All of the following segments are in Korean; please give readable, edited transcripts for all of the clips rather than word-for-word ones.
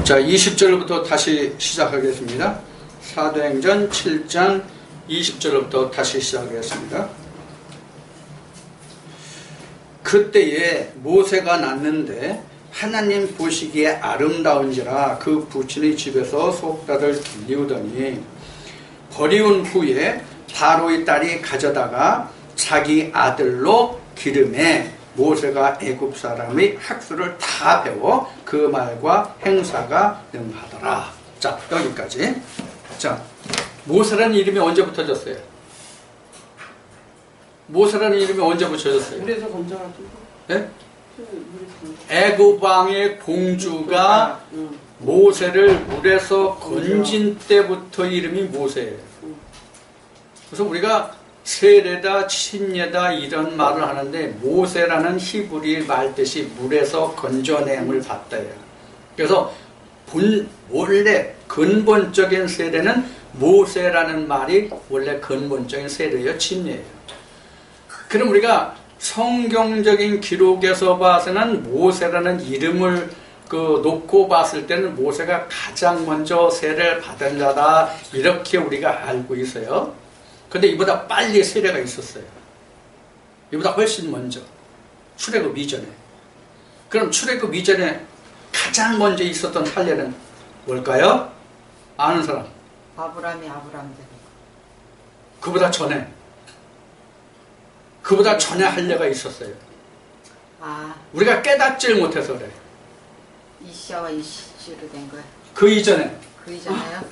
자, 20절부터 다시 시작하겠습니다. 사도행전 7장 20절부터 다시 시작하겠습니다. 그때에 모세가 났는데 하나님 보시기에 아름다운지라 그 부친의 집에서 속다를 길리우더니 버리운 후에 바로의 딸이 가져다가 자기 아들로 기름에 모세가 애굽 사람의 학수를 다 배워 그 말과 행사가 능하더라. 자, 여기까지. 자, 모세라는 이름이 언제 붙어졌어요? 모세라는 이름이 언제 붙여졌어요? 물에서 건져가지고. 네? 애굽 왕의 공주가 모세를 물에서 건진 때부터 이름이 모세예요. 그래서 우리가 세례다, 친례다 이런 말을 하는데 모세라는 히브리 말 뜻이 물에서 건져냄을 받다예요. 그래서 원래 근본적인 세례는 모세라는 말이 원래 근본적인 세례예요, 친례예요. 그럼 우리가 성경적인 기록에서 봐서는 모세라는 이름을 놓고 봤을 때는 모세가 가장 먼저 세례를 받은 자다 이렇게 우리가 알고 있어요. 근데 이보다 빨리 세례가 있었어요. 이보다 훨씬 먼저. 출애굽 이전에. 그럼 출애굽 이전에 가장 먼저 있었던 할례는 뭘까요? 아는 사람? 아브라함이 아브라함 때. 그보다 전에. 그보다 전에 할례가 있었어요. 아. 우리가 깨닫질 못해서 그래. 이시아와 이시로 된 거야. 그 이전에. 그 이전에요?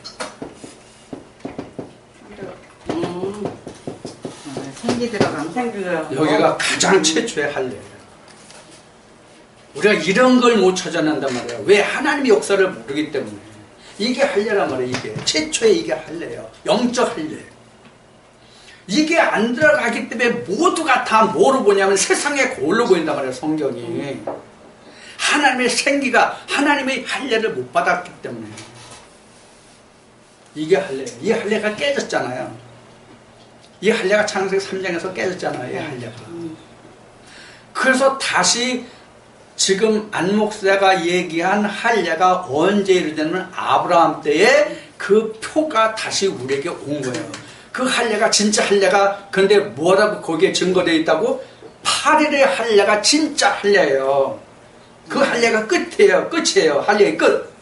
생기 들어간 생기요. 여기가 가장 최초의 할례예요. 우리가 이런 걸 못 찾아낸단 말이에요. 왜? 하나님의 역사를 모르기 때문에. 이게 할례란 말이에요. 이게 최초의 이게 할례예요. 영적 할례. 이게 안 들어가기 때문에 모두가 다 뭐로 보냐면 세상에 거울로 보인단 말이에요. 성경이. 하나님의 생기가 하나님의 할례를 못 받았기 때문에. 이게 할례예요. 이 할례가 깨졌잖아요. 이 할례가 창세기 3장에서 깨졌잖아요. 이 할례가. 그래서 다시 지금 안 목사가 얘기한 할례가 언제 이루어졌냐면 아브라함 때에 그 표가 다시 우리에게 온 거예요. 그 할례가 진짜 할례가 근데 뭐라고 거기에 증거되어 있다고? 8일의 할례가 진짜 할례예요. 그 할례가 끝이에요. 할례의 끝.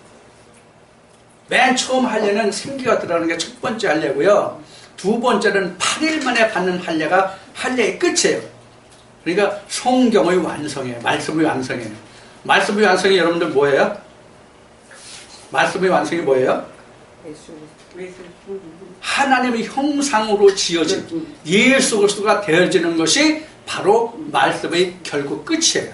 맨 처음 할례는 생기가 들어가는 게 첫 번째 할례고요. 두 번째는 8일 만에 받는 할례가 할례의 끝이에요. 그러니까 성경의 완성이에요. 말씀의 완성이에요. 말씀의 완성이 여러분들 뭐예요? 말씀의 완성이 뭐예요? 하나님의 형상으로 지어진 예수 그리스도가 되어지는 것이 바로 말씀의 결국 끝이에요.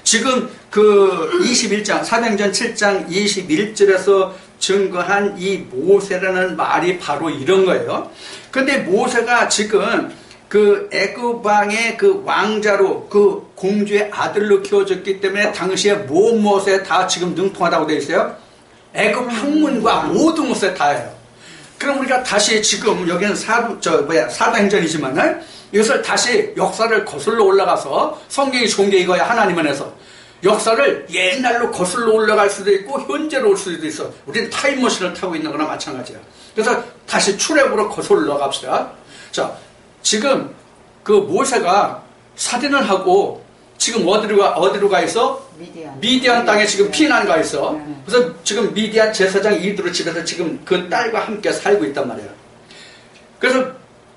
지금 그 21장 사도행전 7장 21절에서 증거한 이 모세라는 말이 바로 이런 거예요. 근데 모세가 지금 그 애굽 왕의 그 왕자로 그 공주의 아들로 키워졌기 때문에 당시에 모든 것에 다 지금 능통하다고 되어 있어요. 애굽 학문과 모든 것에 다예요. 그럼 우리가 다시 지금 여기는 사도행전이지만은 이것을 다시 역사를 거슬러 올라가서 성경이 좋은 게 이거야. 하나님 안에서 역사를 옛날로 거슬러 올라갈 수도 있고 현재로 올 수도 있어. 우리는 타임머신을 타고 있는 거나 마찬가지야. 그래서 다시 출애굽으로 거슬러 갑시다. 자, 지금 그 모세가 살인을 하고 지금 어디로 가 있어? 미디안 땅에 지금 피난 가 있어. 그래서 지금 미디안 제사장 이드로 집에서 지금 그 딸과 함께 살고 있단 말이야. 그래서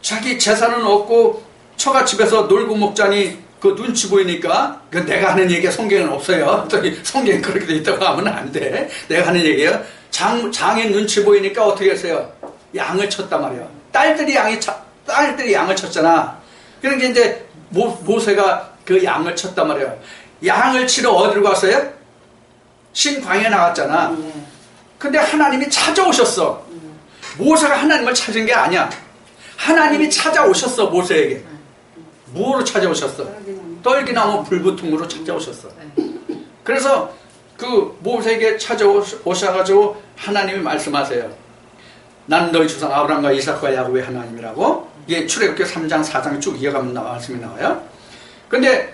자기 재산은 없고 처가 집에서 놀고 먹자니 그 눈치 보이니까 내가 하는 얘기가 성경에는 없어요. 성경에 그렇게 돼 있다고 하면 안 돼. 내가 하는 얘기예요. 장인 눈치 보이니까 어떻게 했어요? 양을 쳤단 말이에요. 딸들이 양을 쳤잖아. 그러니까 이제 모세가 그 양을 쳤단 말이에요. 양을 치러 어디로 갔어요? 신광야에 나갔잖아. 근데 하나님이 찾아오셨어. 모세가 하나님을 찾은 게 아니야. 하나님이 찾아오셨어. 모세에게. 뭐로 찾아오셨어? 떨기나무 불부통으로 찾아오셨어. 그래서 그 모세에게 찾아오셔가지고 하나님이 말씀하세요. 나는 너희 조상 아브라함과 이삭과 야곱의 하나님이라고. 이게 출애굽기 3장 4장 쭉 이어가면 말씀이 나와요. 근데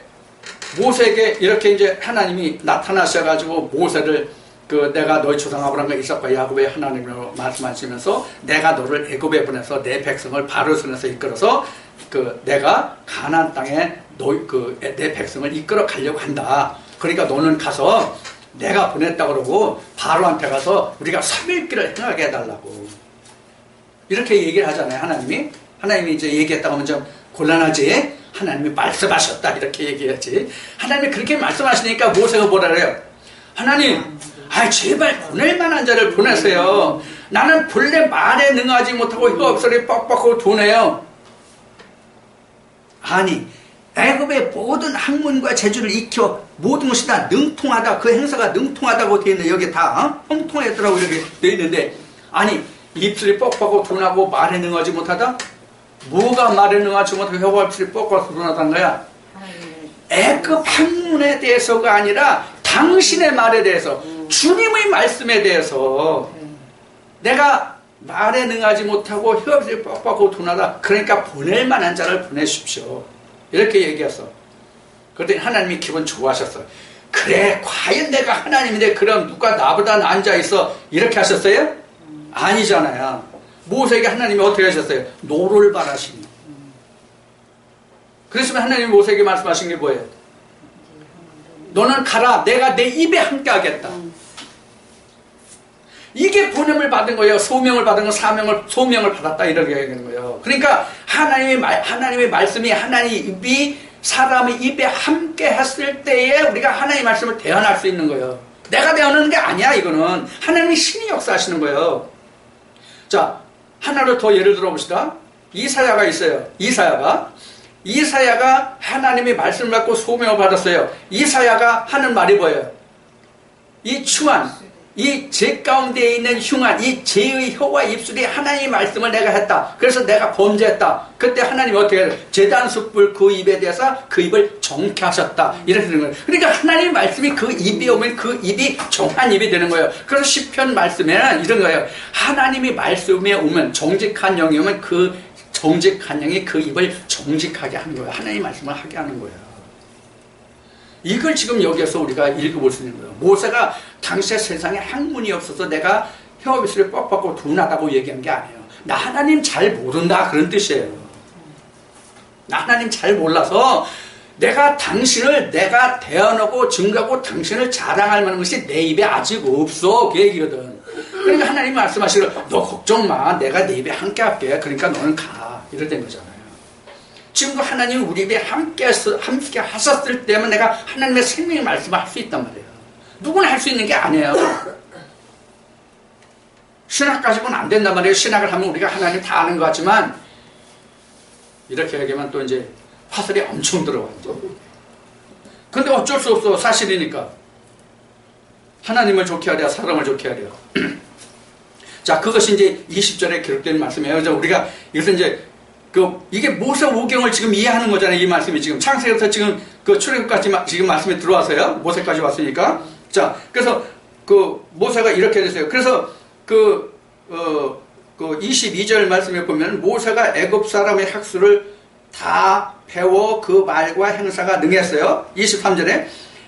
모세에게 이렇게 이제 하나님이 나타나셔가지고 모세를 그 내가 너희 조상 아브라함과 이삭과 야곱의 하나님으로 말씀하시면서 내가 너를 애굽에 보내서 내 백성을 바로 손에서 이끌어서 그 내가 가나안 땅에 내 백성을 이끌어 가려고 한다. 그러니까 너는 가서 내가 보냈다 그러고 바로한테 가서 우리가 3일길을 행하게 해달라고 이렇게 얘기를 하잖아요. 하나님이 이제 얘기했다고 하면 좀 곤란하지. 하나님이 말씀하셨다 이렇게 얘기해야지. 하나님이 그렇게 말씀하시니까 모세가 뭐라 그래요? 하나님, 제발 보낼 만한 자를 보내세요. 나는 본래 말에 능하지 못하고 혀없소리 뻑뻑하고 도네요. 아니, 애굽의 모든 학문과 재주를 익혀 모든 것이 다 능통하다. 그 행사가 능통하다고 되어 있는데 여기 다 형통했더라고 이렇게 되어 있는데 아니 입술이 뻑뻑하고 둔하고 말에 능하지 못하다? 뭐가 말에 능하지 못하고 혀가 입술이 뻑뻑하고 둔하다는 거야? 애굽 학문에 대해서가 아니라 당신의 말에 대해서 주님의 말씀에 대해서 내가 말에 능하지 못하고 혀 입술이 뻑뻑하고 둔하다. 그러니까 보낼 만한 자를 보내십시오. 이렇게 얘기했어. 그랬더니 하나님이 기분 좋아하셨어. 그래 과연 내가 하나님인데 그럼 누가 나보다 앉아 있어 이렇게 하셨어요? 아니잖아요. 모세에게 하나님이 어떻게 하셨어요? 노를 바라시니. 그랬으면 하나님이 모세에게 말씀하신 게 뭐예요? 너는 가라. 내가 내 입에 함께 하겠다. 이게 보냄을 받은 거예요. 소명을 받은 건 소명을 받았다 이렇게 얘기하는 거예요. 그러니까 하나님의 말씀이 하나님이 사람의 입에 함께 했을 때에 우리가 하나님의 말씀을 대언할 수 있는 거예요. 내가 대언하는 게 아니야. 이거는 하나님이 신이 역사하시는 거예요. 자, 하나로 더 예를 들어 봅시다. 이사야가 있어요. 이사야가 하나님의 말씀을 받고 소명을 받았어요. 이사야가 하는 말이 뭐예요? 이 추한, 이 죄 가운데 있는 흉한, 이 죄의 혀와 입술이 하나님의 말씀을 내가 했다. 그래서 내가 범죄했다. 그때 하나님이 어떻게 해요? 제단 숯불 그 입에 대해서 그 입을 정케 하셨다. 이렇게 되는 거예요. 그러니까 하나님의 말씀이 그 입에 오면 그 입이 정한 입이 되는 거예요. 그래서 시편 말씀에는 이런 거예요. 하나님이 말씀에 오면 정직한 영이 오면 그 정직한 영이 그 입을 정직하게 하는 거예요. 하나님의 말씀을 하게 하는 거예요. 이걸 지금 여기에서 우리가 읽어볼 수 있는 거예요. 모세가 당시에 세상에 학문이 없어서 내가 혀 입술이 뻑뻑하고 둔하다고 얘기한 게 아니에요. 나 하나님 잘 모른다 그런 뜻이에요. 나 하나님 잘 몰라서 내가 대언하고 증거하고 당신을 자랑할 만한 것이 내 입에 아직 없어 그 얘기거든. 그러니까 하나님 말씀하시기를 너 걱정 마. 내가 네 입에 함께 할게. 그러니까 너는 가. 이렇게 된 거잖아요. 지금도 하나님이 우리 입에 함께 하셨을 때면 내가 하나님의 생명의 말씀을 할 수 있단 말이에요. 누구나 할 수 있는 게 아니에요. 신학 가지고는 안 된단 말이에요. 신학을 하면 우리가 하나님 다 아는 것 같지만 이렇게 얘기하면 또 이제 화살이 엄청 들어와요. 근데 어쩔 수 없어. 사실이니까. 하나님을 좋게 하랴 사람을 좋게 하랴. 자, 그것이 이제 20절에 기록된 말씀이에요. 그래서 우리가 이것은 이제 이게 모세 오경을 지금 이해하는 거잖아요. 이 말씀이 지금 창세기부터 지금 그 출애굽까지 지금 말씀이 들어와서요. 모세까지 왔으니까. 자, 그래서 모세가 이렇게 됐어요. 그래서 22절 말씀에 보면 모세가 애굽 사람의 학수를 다 배워 그 말과 행사가 능했어요. 23절에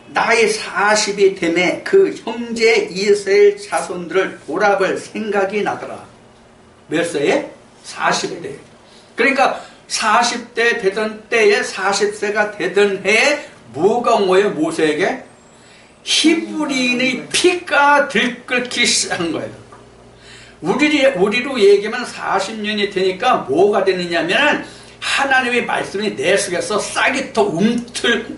나이 40이 되매 그 형제 이스라엘 자손들을 돌아볼 생각이 나더라. 몇 세에? 40대. 그러니까 40대 되던 때에 40세가 되던 해에 뭐가 온 거예요? 모세에게? 히브리인의 피가 들끓기 시작한 거예요. 우리로 얘기하면 40년이 되니까 뭐가 되느냐면 하나님의 말씀이 내 속에서 싹이 더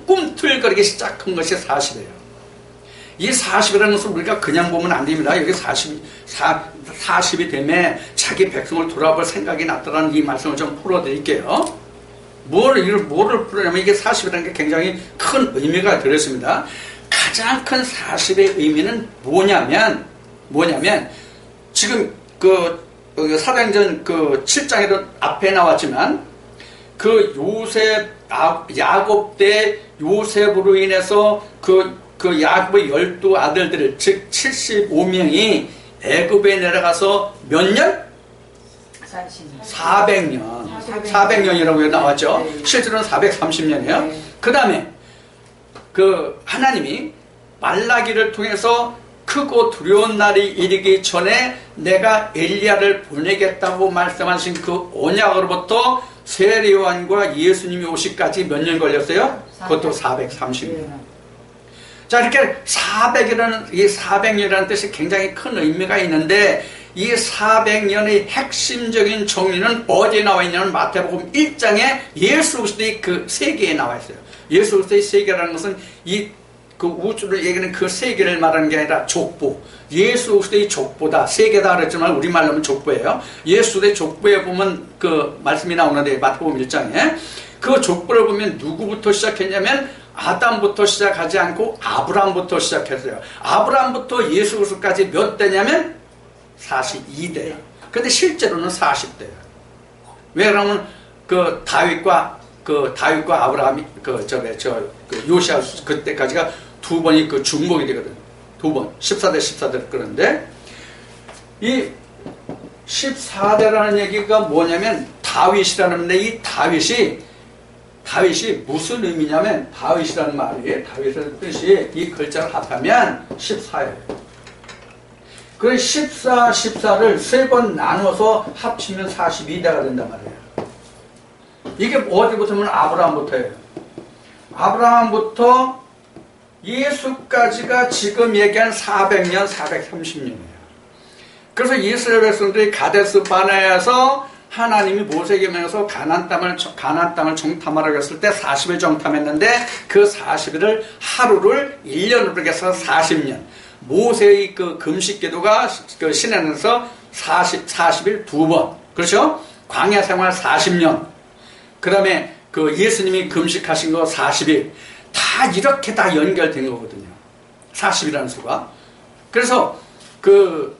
꿈틀거리기 시작한 것이 40이에요. 이 40이라는 것을 우리가 그냥 보면 안 됩니다. 여기 40이 되면 자기 백성을 돌아볼 생각이 났다는 이 말씀을 좀 풀어드릴게요. 뭐를 풀어냐면 이게 40이라는 게 굉장히 큰 의미가 들었습니다. 가장 큰 40의 의미는 뭐냐면 지금 사도행전 7장에도 앞에 나왔지만 야곱 때 요셉으로 인해서 야곱의 12아들들 즉 75명이 애굽에 내려가서 몇 년? 400년이라고 나왔죠. 실제로는 430년이에요. 그 다음에 하나님이 말라기를 통해서 크고 두려운 날이 이르기 전에 내가 엘리야를 보내겠다고 말씀하신 그 언약으로부터 세례요한과 예수님이 오시기까지 몇 년 걸렸어요? 그것도 430년. 자, 이렇게 400이라는 뜻이 굉장히 큰 의미가 있는데, 이 400년의 핵심적인 정리는 어디에 나와 있냐면 마태복음 1장에 예수 그리스도의 그 세계에 나와 있어요. 예수 그리스도의 세계라는 것은 그 우주를 얘기하는 그 세계를 말하는 게 아니라 족보. 예수 그리스도의 족보다, 세계다 그랬지만 우리말로 하면 족보예요. 예수 그리스도의 족보에 보면 그 말씀이 나오는데, 마태복음 1장에 그 족보를 보면 누구부터 시작했냐면 아담부터 시작하지 않고 아브라함부터 시작했어요. 아브라함부터 예수 그리스도까지 몇 대냐면 42대예요. 근데 실제로는 40대예요. 왜 그러면 그 다윗과 아브라함이 요시아 그때까지가 두 번이 그 중복이 되거든. 두 번. 14대 14대 그런데 이 14대라는 얘기가 뭐냐면 다윗이라는데, 이 다윗이 무슨 의미냐면, 다윗이라는 말이, 다윗의 뜻이 이 글자를 합하면 14예요. 그 14를 세 번 나눠서 합치면 42대가 된단 말이에요. 이게 어디부터면 아브라함부터예요. 아브라함부터 예수까지가 지금 얘기한 400년, 430년이에요. 그래서 이스라엘 백성들이 가데스 바네아에서 하나님이 모세에게 명해서 가나안 땅을 정탐하라고 했을 때 40일 정탐했는데, 그 40일을 하루를 1년으로 해서 40년. 모세의 그 금식 기도가 그 시내에서 40일 두 번. 그렇죠? 광야 생활 40년. 그 다음에 그 예수님이 금식하신 거 40일. 다 이렇게 다 연결된 거거든요. 40이라는 수가. 그래서 그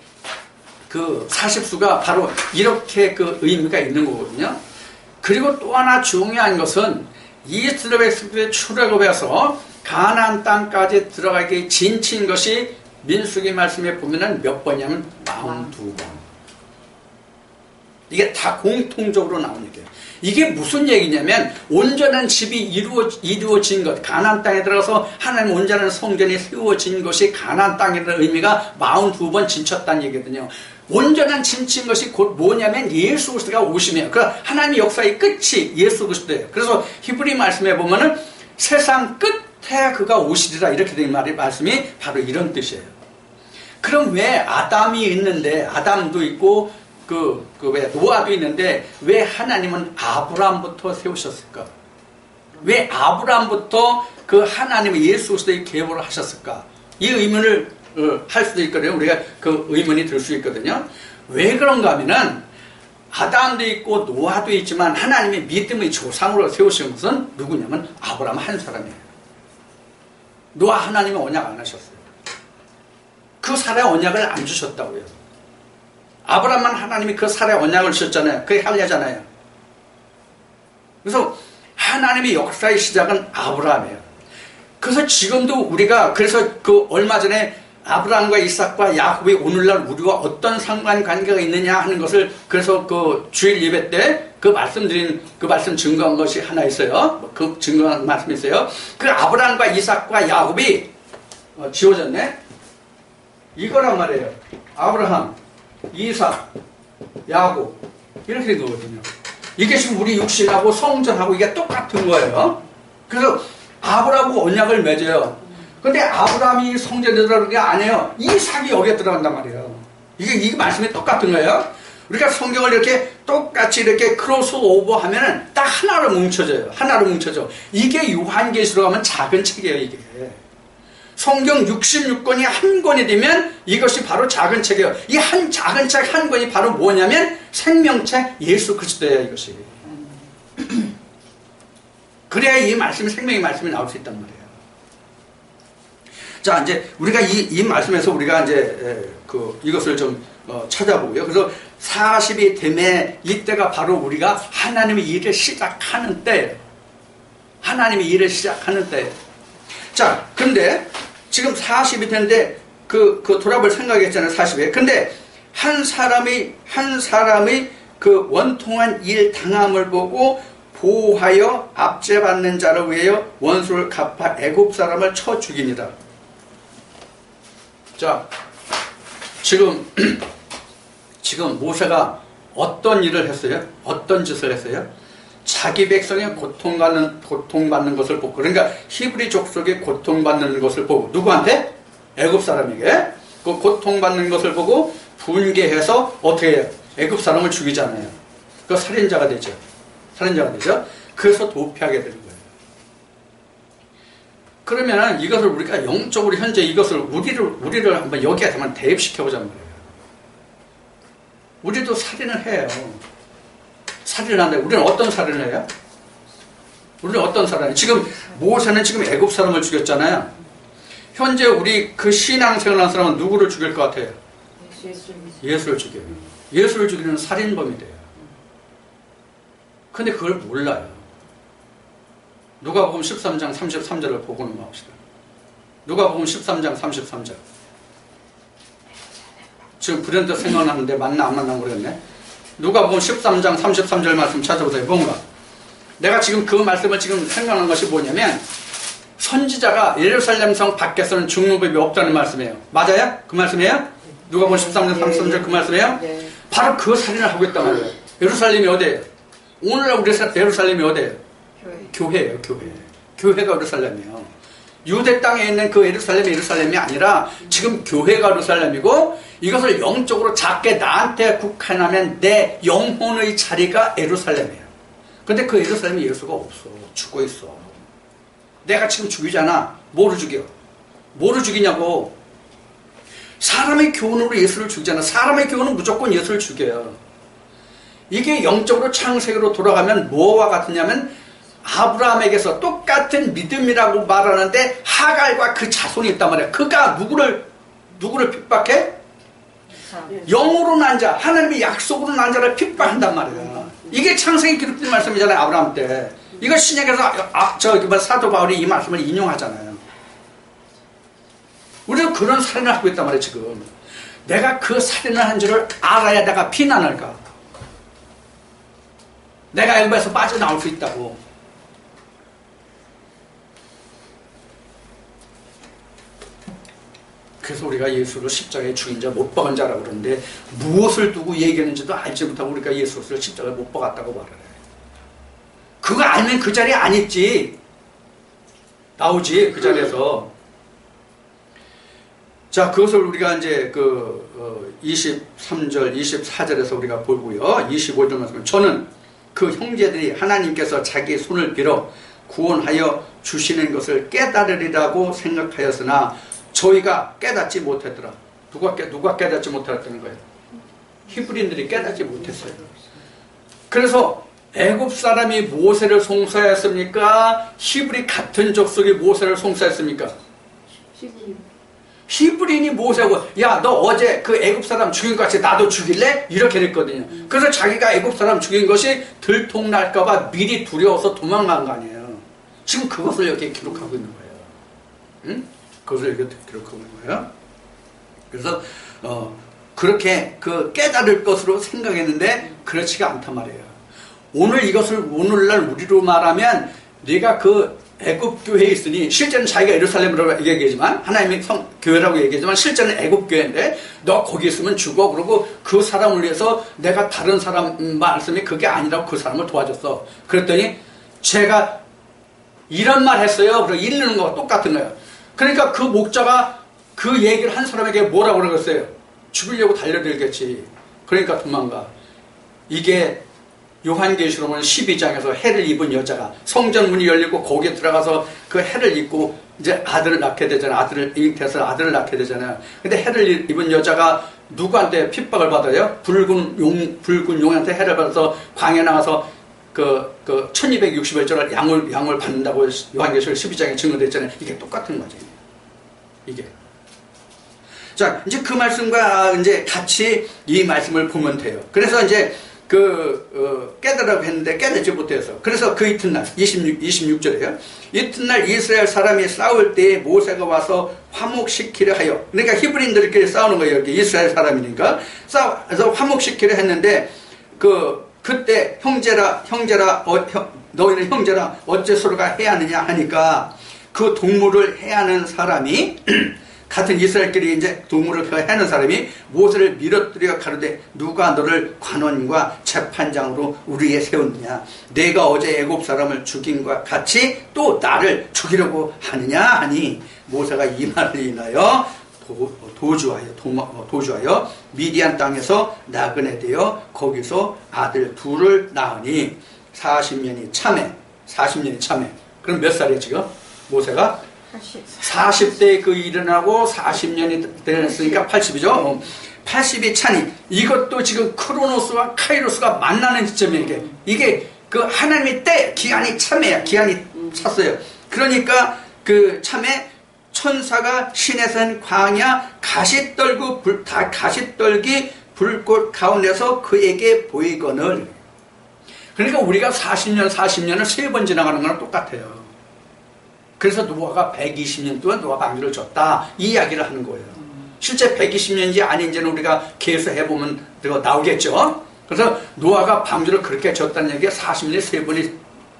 40수가 바로 이렇게 그 의미가 있는 거거든요. 그리고 또 하나 중요한 것은 이스라엘 백성들의 출애굽에서 가나안 땅까지 들어가기 진친 것이 민수기 말씀에 보면은 몇 번이냐면 42번. 이게 다 공통적으로 나오는 얘기예요. 이게 무슨 얘기냐면, 온전한 집이 이루어진 것, 가나안 땅에 들어가서 하나님 온전한 성전이 세워진 것이 가나안 땅이라는 의미가 42번 진쳤다는 얘기거든요. 온전한 진친 것이 곧 뭐냐면 예수 그리스도가 오심이에요. 그러니까 하나님의 역사의 끝이 예수 그리스도예요. 그래서 히브리 말씀에 보면은 세상 끝에 그가 오시리라 이렇게 된 말씀이 바로 이런 뜻이에요. 그럼 왜 아담이 있는데, 아담도 있고 왜 노아도 있는데 왜 하나님은 아브라함부터 세우셨을까? 왜 아브라함부터 그 하나님의 예수 그리스도의 계보를 하셨을까? 이 의문을 할 수도 있거든요. 우리가 그 의문이 들 수 있거든요. 왜 그런가 하면은 아담도 있고 노아도 있지만 하나님의 믿음의 조상으로 세우신 것은 누구냐면 아브라함 한 사람이에요. 노아 하나님은 언약 안 하셨어요. 그 살의 언약을 안 주셨다고요. 아브라함만 하나님이 그 살의 언약을 주셨잖아요. 그게 할례잖아요. 그래서 하나님의 역사의 시작은 아브라함이에요. 그래서 지금도 우리가, 그래서 그 얼마 전에 아브라함과 이삭과 야곱이 오늘날 우리와 어떤 상관관계가 있느냐 하는 것을, 그래서 그 주일 예배 때 그 말씀드린, 그 말씀 증거한 것이 하나 있어요. 그 증거한 말씀이 있어요. 그 아브라함과 이삭과 야곱이 지워졌네? 이거란 말이에요. 아브라함, 이삭, 야곱 이렇게 된 거거든요. 이게 지금 우리 육신하고 성전하고 이게 똑같은 거예요. 그래서 아브라함하고 언약을 맺어요. 근데 아브라함이 성전에 들어가는 게 아니에요. 이삭이 여기에 들어간단 말이에요. 이게 말씀이 똑같은 거예요. 우리가 성경을 이렇게 똑같이 이렇게 크로스 오버 하면은 딱 하나로 뭉쳐져요. 하나로 뭉쳐져. 이게 요한계시록 하면 작은 책이에요, 이게. 성경 66권이 한 권이 되면 이것이 바로 작은 책이에요. 이 작은 책 한 권이 바로 뭐냐면 생명책 예수 그리스도예요, 이것이. 그래야 이 말씀이 생명의 말씀이 나올 수 있단 말이에요. 자, 이제 우리가 이 말씀에서 우리가 이제 이것을 좀 찾아보고요. 그래서 40이 되면 이때가 바로 우리가 하나님의 일을 시작하는 때예요. 하나님의 일을 시작하는 때예요. 자, 근데 지금 40이 됐는데 그 돌아볼 생각했잖아요, 40에. 근데 한 사람의 그 원통한 일 당함을 보고 보호하여 압제받는 자를 위하여 원수를 갚아 애굽 사람을 쳐 죽이니라. 자, 지금 모세가 어떤 일을 했어요? 어떤 짓을 했어요? 자기 백성이 고통받는 것을 보고, 그러니까 히브리 족속이 고통받는 것을 보고, 누구한테? 애굽 사람에게 그 고통받는 것을 보고 분개해서 어떻게 해요? 애굽 사람을 죽이잖아요. 그 살인자가 되죠. 그래서 도피하게 되는 거예요. 그러면 이것을 우리가 영적으로 현재 이것을 우리를 한번 여기에 한번 대입시켜보자는 거예요. 우리도 살인을 해요. 살인을 한다. 우리는 어떤 살인을 해요? 지금 모세는 지금 애굽 사람을 죽였잖아요. 현재 우리 그 신앙생활 한 사람은 누구를 죽일 것 같아요? 예수를 죽여요. 예수를 죽이는 살인범이 돼요. 근데 그걸 몰라요. 누가복음 13장 33절을 보고 넘어갑시다. 누가복음 13장 33절. 지금 불현듯 생각나는데 맞나 안 맞나 모르겠네. 누가복음 13장 33절 말씀 찾아보세요. 뭔가 내가 지금 그 말씀을 지금 생각하는 것이 뭐냐면, 선지자가 예루살렘 성 밖에서는 죽는 법이 없다는 말씀이에요. 맞아요? 그 말씀이에요? 누가복음 13장 33절 그 말씀이에요? 네. 바로 그 살인을 하고 있단 말이에요. 예루살렘이 어디예요? 오늘날 우리 예루살렘이 어디예요? 교회예요. 교회가 예루살렘이에요. 유대 땅에 있는 그 예루살렘이 아니라 지금 교회가 예루살렘이고, 이것을 영적으로 작게 나한테 국한하면 내 영혼의 자리가 예루살렘이에요. 근데 그 예루살렘에 예수가 없어. 죽고 있어. 내가 지금 죽이잖아. 뭐를 죽여? 뭐를 죽이냐고. 사람의 교훈으로 예수를 죽이잖아. 사람의 교훈은 무조건 예수를 죽여요. 이게 영적으로 창세기로 돌아가면 뭐와 같으냐면, 아브라함에게서 똑같은 믿음이라고 말하는데 하갈과 그 자손이 있단 말이야. 그가 누구를 핍박해? 영으로 난 자, 하나님의 약속으로 난 자를 핍박한단 말이야. 이게 창세기 기록된 말씀이잖아요. 아브라함 때. 이거 신약에서 사도 바울이 이 말씀을 인용하잖아요. 우리는 그런 살인을 하고 있단 말이에요. 지금 내가 그 살인을 한 줄을 알아야 내가 피난을 가. 내가 애굽에서 빠져나올 수 있다고. 그래서 우리가 예수를 십자가에 죽인 자, 못 박은 자라고 그러는데, 무엇을 두고 얘기하는지도 알지 못하고 우리가 예수를 십자가에 못 박았다고 말을 해. 그거 알면 그 자리에 안 있지. 나오지, 그 자리에서. 자, 그것을 우리가 이제 23절, 24절에서 우리가 보고요. 25절 말씀. 저는 그 형제들이 하나님께서 자기 손을 빌어 구원하여 주시는 것을 깨달으리라고 생각하였으나 저희가 깨닫지 못했더라. 누가 깨닫지 못했다는 거예요? 히브리인들이 깨닫지 못했어요. 그래서 애굽 사람이 모세를 송사했습니까? 히브리 같은 족속이 모세를 송사했습니까? 히브리인이 모세하고, 야, 너 어제 그 애굽 사람 죽인 것 같이 나도 죽일래? 이렇게 됐거든요. 그래서 자기가 애굽 사람 죽인 것이 들통날까봐 미리 두려워서 도망간 거 아니에요. 지금 그것을 여기 기록하고 있는 거예요. 응? 그것을 여기 기록하고 있는 거예요. 그래서 그렇게 깨달을 것으로 생각했는데 그렇지가 않단 말이에요. 오늘날 우리로 말하면, 네가 애굽 교회에 있으니, 실제는 자기가 예루살렘이라고 얘기하지만, 하나님의 교회라고 얘기하지만 실제는 애굽 교회인데, 너 거기 있으면 죽어. 그러고 그 사람을 위해서 내가 다른 사람 말씀이 그게 아니라고 그 사람을 도와줬어. 그랬더니 제가 이런 말 했어요. 그리고 읽는 거가 똑같은 거예요. 그러니까 그 목자가 그 얘기를 한 사람에게 뭐라고 그러겠어요? 죽이려고 달려들겠지. 그러니까 도망가. 이게 요한계시록은 12장에서 해를 입은 여자가 성전 문이 열리고 거기에 들어가서 그 해를 입고 이제 아들을 낳게 되잖아요. 아들을 잉태해서 아들을 낳게 되잖아요. 근데 해를 입은 여자가 누구한테 핍박을 받아요? 붉은 용한테 해를 받아서 광야에 나가서 1260일 양을 받는다고 요한계시록 12장에 증언됐잖아요. 이게 똑같은 거지. 이게. 자, 이제 그 말씀과 이제 같이 이 말씀을 보면 돼요. 그래서 이제 깨달으라고 했는데 깨닫지 못해서. 그래서 그 이튿날, 26절에요. 이튿날 이스라엘 사람이 싸울 때에 모세가 와서 화목시키려 하여. 그러니까 히브리인들끼리 싸우는 거예요. 여기 이스라엘 사람이니까. 그래서 화목시키려 했는데, 그때 너희는 형제라 어째 서로가 해야 하느냐 하니까, 그 동물을 해야 하는 사람이 같은 이스라엘끼리 이제 동물을 해는 사람이 모세를 밀어뜨려 가로되 누가 너를 관원과 재판장으로 우리에 세웠느냐? 내가 어제 애굽 사람을 죽인과 같이 또 나를 죽이려고 하느냐 하니 모세가 이 말을 인하여 도주하여 미디안 땅에서 나그네 되어 거기서 아들 둘을 낳으니 40년이 참해. 그럼 몇 살이에요 지금? 모세가 40대 그 일어나고 40년이 되었으니까 80이죠. 80이 차니 이것도 지금 크로노스와 카이로스가 만나는 시점이에요. 이게 그 하나님의 때 기한이 참해야 기한이 찼어요. 그러니까 그 참해 천사가 신에선 광야 가시떨기 불꽃 가운데서 그에게 보이거늘. 그러니까 우리가 40년을 3번 지나가는 거랑 똑같아요. 그래서 노아가 120년 동안 노아 방주를 줬다 이 이야기를 하는 거예요. 실제 120년인지 아닌지는 우리가 계속 해보면 나오겠죠. 그래서 노아가 방주를 그렇게 줬다는 얘기가 40년에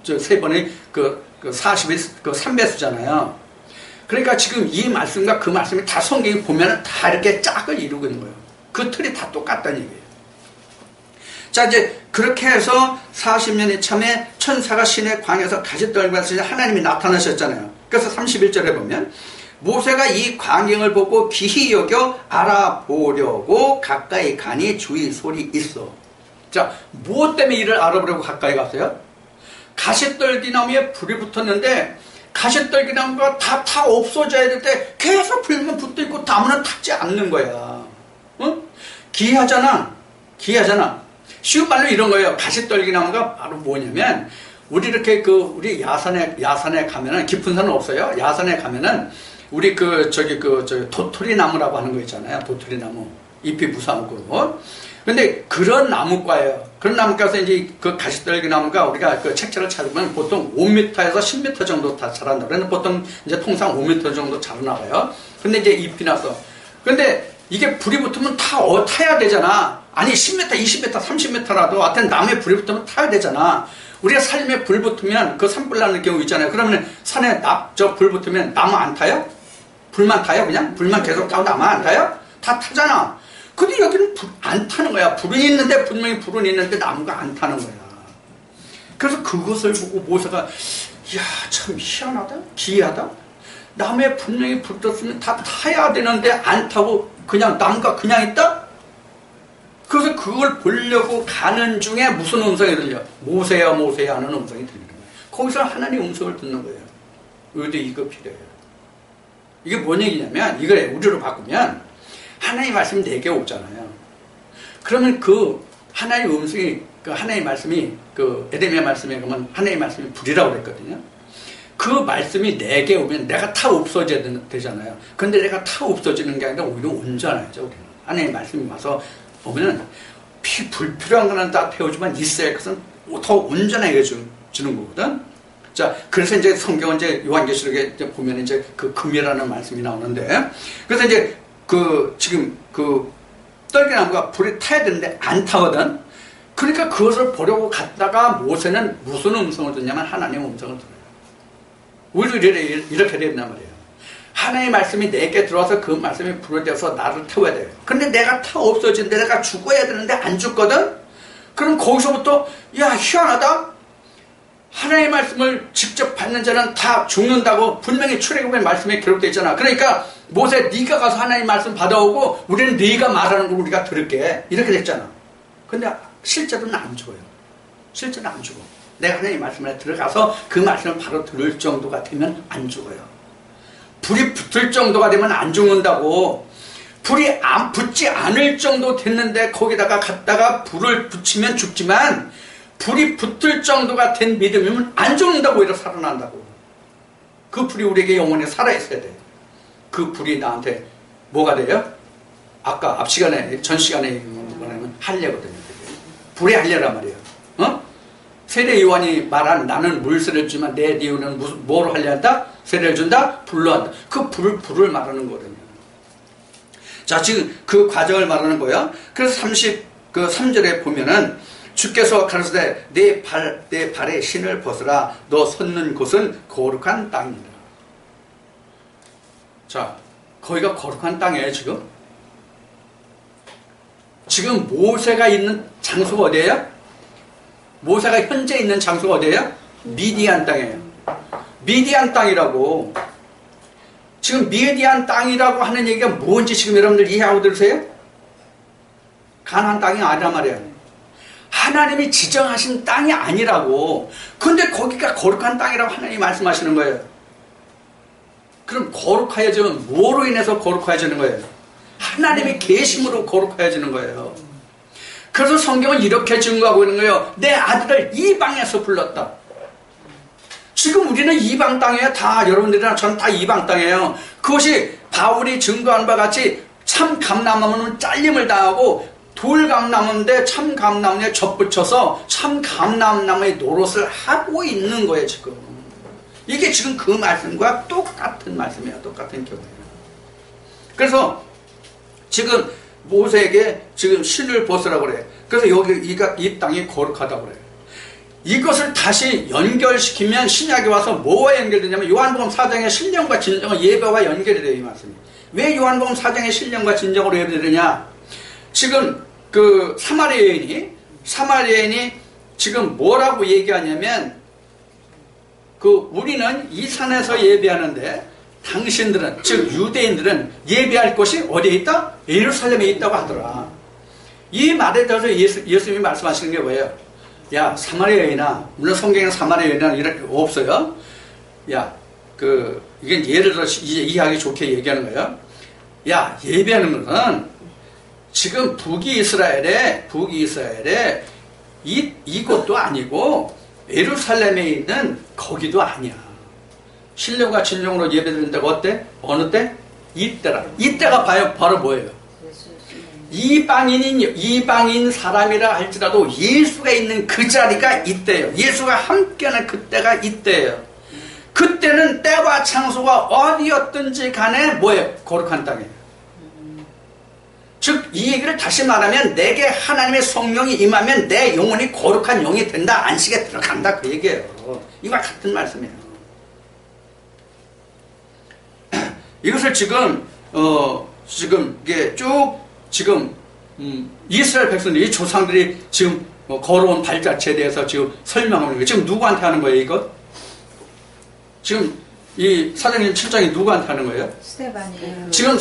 3번이 그 40이 그 3배수잖아요. 그러니까 지금 이 말씀과 그 말씀이 다 성경에 보면 다 이렇게 짝을 이루고 있는 거예요. 그 틀이 다 똑같다는 얘기예요. 자, 이제 그렇게 해서 40년이 참에 천사가 신의 광야에서 가시떨기에서 하나님이 나타나셨잖아요. 그래서 31절에 보면 모세가 이 광경을 보고 기히 여겨 알아보려고 가까이 가니 주의 소리 있어. 자, 무엇 때문에 이를 알아보려고 가까이 갔어요? 가시떨기 나무에 불이 붙었는데 가시떨기 나무가 다 없어져야 될 때 계속 불면 붙어 있고 나무는 타지 않는 거야. 응? 기이하잖아. 쉬운 말로 이런 거예요. 가시떨기 나무가 바로 뭐냐면 우리 이렇게 우리 야산에 가면은 깊은 산은 없어요. 야산에 가면은 우리 저기 도토리 나무라고 하는 거 있잖아요. 도토리 나무 잎이 무사하고. 근데 그런 나무과예요. 그런 나무과에서 이제 그 가시떨기 나무가 우리가 그 책자를 찾으면 보통 5m에서 10m 정도 다 자란다. 그래서 보통 이제 통상 5m 정도 자라나 봐요. 근데 이제 잎이 나서. 근데 이게 불이 붙으면 타야 되잖아. 아니 10m, 20m, 30m라도 하여튼 나무에 불이 붙으면 타야 되잖아. 우리가 삶에 불 붙으면 그 산불 나는 경우 있잖아요. 그러면 산에 불 붙으면 나무 안 타요? 불만 타요? 그냥? 불만 계속 타고 나무 안 타요? 다 타잖아. 근데 여기는 안 타는 거야. 불은 있는데 분명히 불은 있는데 나무가 안 타는 거야. 그래서 그것을 보고 모세가 이야 참 희한하다. 기이하다. 나무에 분명히 불 떴으면 다 타야 되는데 안 타고 그냥 나무가 그냥 있다? 그래서 그걸 보려고 가는 중에 무슨 음성이 들려? 모세야 모세야 하는 음성이 들리는 거예요. 거기서 하나님 음성을 듣는 거예요. 의도 이거 필요해요. 이게 뭔 얘기냐면 이걸 우리로 바꾸면 하나님 말씀이 4개 오잖아요. 그러면 그 하나님 음성이 하나님 말씀이 에레미야 말씀에 보면 하나님 말씀이 불이라고 그랬거든요. 그 말씀이 4개 오면 내가 다 없어져야 되잖아요. 근데 내가 다 없어지는 게 아니라 오히려 온전해져. 우리는 하나님 말씀이 와서 보면은 불필요한 거는 다 태워주면 있어야 그것은 더 온전하게 주는 거거든. 자, 그래서 이제 성경은 이제 요한계시록에 이제 보면 이제 그 금이라는 말씀이 나오는데, 그래서 이제 지금 떨기나무가 불이 타야 되는데 안 타거든. 그러니까 그것을 보려고 갔다가 모세는 무슨 음성을 듣냐면 하나님의 음성을 들어요. 우리도 이렇게 된단 말이에요. 하나님의 말씀이 내게 들어와서 그 말씀이 불을 떼서 나를 태워야 돼요. 근데 내가 타 없어지는데 내가 죽어야 되는데 안 죽거든? 그럼 거기서부터 야 희한하다. 하나님의 말씀을 직접 받는 자는 다 죽는다고 분명히 출애굽의 말씀에 기록되어 있잖아. 그러니까 모세 네가 가서 하나님 말씀 받아오고 우리는 네가 말하는 걸 우리가 들을게. 이렇게 됐잖아. 근데 실제로는 안 죽어요. 실제로는 안 죽어. 내가 하나님 말씀에 들어가서 그 말씀을 바로 들을 정도가 되면 안 죽어요. 불이 붙을 정도가 되면 안 죽는다고. 불이 안 붙지 않을 정도 됐는데 거기다가 갔다가 불을 붙이면 죽지만 불이 붙을 정도가 된 믿음이면 안 죽는다고 오히려 살아난다고. 그 불이 우리에게 영원히 살아있어야 돼요. 그 불이 나한테 뭐가 돼요? 아까 전 시간에 말하면 할례거든요. 불의 할례란 말이에요. 세례 요한이 말한 나는 물세를 주지만 내 이유는 뭐로 할례한다? 세례를 준다? 불로 한다. 그 불을 말하는 거거든요. 자, 지금 그 과정을 말하는 거예요. 그래서 3절에 보면은 주께서 가르치되 내 발에 신을 벗으라. 너 섰는 곳은 거룩한 땅이다. 자, 거기가 거룩한 땅이에요, 지금. 지금 모세가 있는 장소가 어디예요? 모세가 현재 있는 장소가 어디예요? 미디안 땅이에요. 미디안 땅이라고. 지금 미디안 땅이라고 하는 얘기가 뭔지 지금 여러분들 이해하고 들으세요? 가나안 땅이 아니란 말이에요. 하나님이 지정하신 땅이 아니라고. 근데 거기가 거룩한 땅이라고 하나님이 말씀하시는 거예요. 그럼 거룩해지면 뭐로 인해서 거룩해지는 거예요? 하나님의 계심으로 거룩해지는 거예요. 그래서 성경은 이렇게 증거하고 있는 거예요. 내 아들을 이방에서 불렀다. 지금 우리는 이방 땅이에요. 다 여러분들이나 저는 다 이방 땅이에요. 그것이 바울이 증거한 바 같이 참 감람나무는 잘림을 당하고 돌감나무인데 참 감람나무에 접붙여서 참 감람나무의 노릇을 하고 있는 거예요, 지금. 이게 지금 그 말씀과 똑같은 말씀이에요. 똑같은 경우예요. 그래서 지금 모세에게 지금 신을 벗으라고 그래요. 그래서 여기 이 땅이 거룩하다고 그래요. 이것을 다시 연결시키면 신약에 와서 뭐와 연결되냐면 요한복음 4장의 신령과 진정은 예배와 연결이 돼요, 이 말씀이. 왜 요한복음 4장의 신령과 진정으로 예배되느냐? 지금 그 사마리아 여인이 지금 뭐라고 얘기하냐면 우리는 이 산에서 예배하는데 당신들은, 즉 유대인들은 예배할 곳이 어디에 있다? 예루살렘에 있다고 하더라. 이 말에 대해서 예수님이 말씀하시는 게 뭐예요? 야, 사마리아 여인아, 물론 성경에는 사마리아 여인은 이런 없어요. 야, 이게 예를 들어 이제 이해하기 좋게 얘기하는 거예요. 야, 예배하는 것은 지금 북이스라엘에 이곳도 아니고 예루살렘에 있는 거기도 아니야. 신령과 진정으로 예배드린다고 어때? 어느 때? 이때라. 이때가 바로 뭐예요? 이방인 사람이라 할지라도 예수가 있는 그 자리가 이때예요. 예수가 함께하는 그때가 이때예요. 그때는 때와 장소가 어디였든지 간에 뭐예요? 거룩한 땅이에요. 즉 이 얘기를 다시 말하면 내게 하나님의 성령이 임하면 내 영혼이 거룩한 영이 된다. 안식에 들어간다. 그 얘기예요. 이와 같은 말씀이에요. 이것을 지금 이게 쭉 지금 이스라엘 백성들이 조상들이 지금 걸어온 발자취에 대해서 지금 설명하는 거예요. 지금 누구한테 하는 거예요, 이거? 지금 이 사도행전 7장이 누구한테 하는 거예요? 스데반이. 지금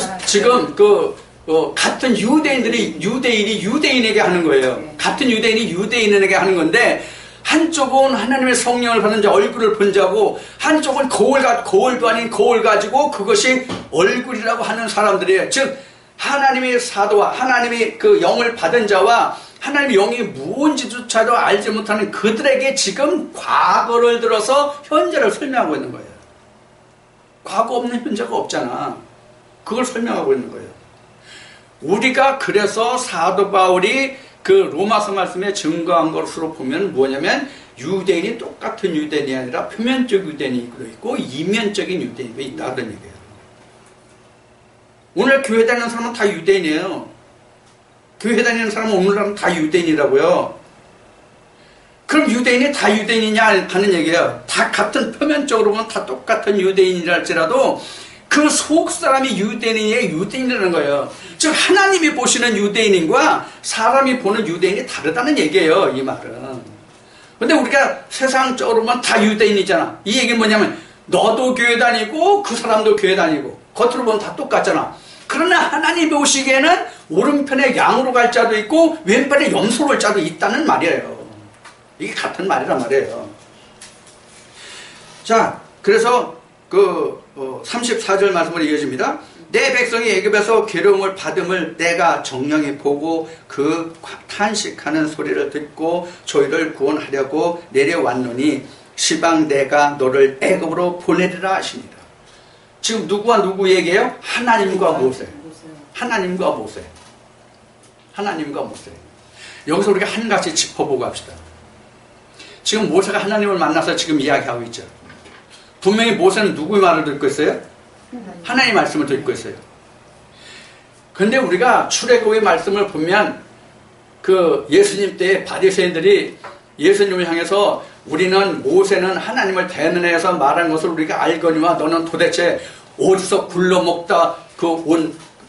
같은 유대인이 유대인에게 하는 거예요. 네. 같은 유대인이 유대인에게 하는 건데 한쪽은 하나님의 성령을 받은 자 얼굴을 본 자고 한쪽은 거울도 아닌 거울 가지고 그것이 얼굴이라고 하는 사람들이에요. 즉 하나님의 사도와 하나님의 그 영을 받은 자와 하나님의 영이 무언지조차도 알지 못하는 그들에게 지금 과거를 들어서 현재를 설명하고 있는 거예요. 과거 없는 현재가 없잖아. 그걸 설명하고 있는 거예요. 우리가 그래서 사도 바울이 그 로마서 말씀에 증거한 것으로 보면 뭐냐면 유대인이 똑같은 유대인이 아니라 표면적 유대인이 있고 이면적인 유대인이 있다는 얘기예요. 오늘 교회 다니는 사람은 다 유대인이에요. 교회 다니는 사람은 오늘날은 다 유대인이라고요. 그럼 유대인이 다 유대인이냐 하는 얘기예요. 다 같은 표면적으로 보면 다 똑같은 유대인이랄지라도 그 속 사람이 유대인이라는 거예요. 즉 하나님이 보시는 유대인과 사람이 보는 유대인이 다르다는 얘기예요. 이 말은. 근데 우리가 세상적으로만 다 유대인이잖아. 이 얘기는 뭐냐면 너도 교회 다니고 그 사람도 교회 다니고 겉으로 보면 다 똑같잖아. 그러나 하나님이 보시기에는 오른편에 양으로 갈 자도 있고 왼편에 염소로 갈 자도 있다는 말이에요. 이게 같은 말이란 말이에요. 자, 그래서 34절 말씀으로 이어집니다. 내 백성이 애굽에서 괴로움을 받음을 내가 정령히 보고 그 탄식하는 소리를 듣고 저희를 구원하려고 내려왔노니 시방 내가 너를 애굽으로 보내리라 하십니다. 지금 누구와 누구 얘기해요? 하나님과 모세. 하나님과 모세. 하나님과 모세. 여기서 우리가 한 가지 짚어보고 합시다. 지금 모세가 하나님을 만나서 지금 이야기하고 있죠. 분명히 모세는 누구의 말을 듣고 있어요? 하나님의 말씀을 듣고 있어요. 근데 우리가 출애굽의 말씀을 보면 그 예수님 때 바리새인들이 예수님을 향해서 우리는 모세는 하나님을 대면해서 말한 것을 우리가 알거니와 너는 도대체 어디서 굴러먹다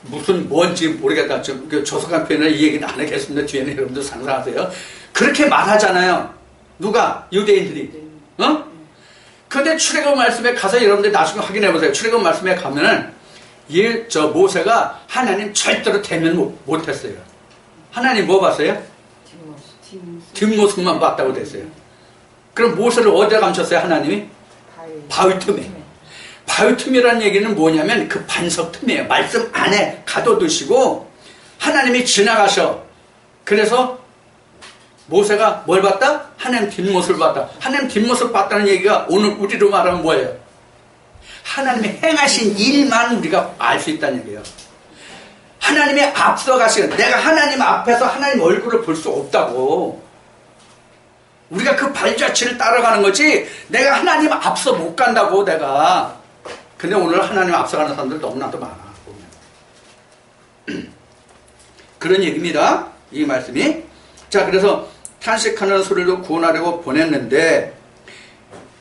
무슨 뭔지 모르겠다. 그 조석한 표현을 이 얘기는 안 하겠습니다. 뒤에는 여러분들 상상하세요. 그렇게 말하잖아요. 누가? 유대인들이. 근데 출애굽 말씀에 가서 여러분들 나중에 확인해 보세요. 출애굽 말씀에 가면은 모세가 하나님 절대로 대면 못했어요. 하나님 뭐 봤어요? 뒷모습만 봤다고 됐어요. 그럼 모세를 어디다 감췄어요? 하나님이? 바위 틈에. 바위 틈이라는 얘기는 뭐냐면 그 반석 틈이에요. 말씀 안에 가둬두시고 하나님이 지나가셔. 그래서 모세가 뭘 봤다? 하나님 뒷모습을 봤다. 하나님 뒷모습을 봤다는 얘기가 오늘 우리로 말하면 뭐예요? 하나님이 행하신 일만 우리가 알 수 있다는 얘기예요. 하나님이 앞서가시는, 내가 하나님 앞에서 하나님 얼굴을 볼 수 없다고. 우리가 그 발자취를 따라가는 거지 내가 하나님 앞서 못 간다고 내가. 근데 오늘 하나님 앞서가는 사람들 너무나도 많아. 그런 얘기입니다. 이 말씀이. 자, 그래서 탄식하는 소리로 구원하려고 보냈는데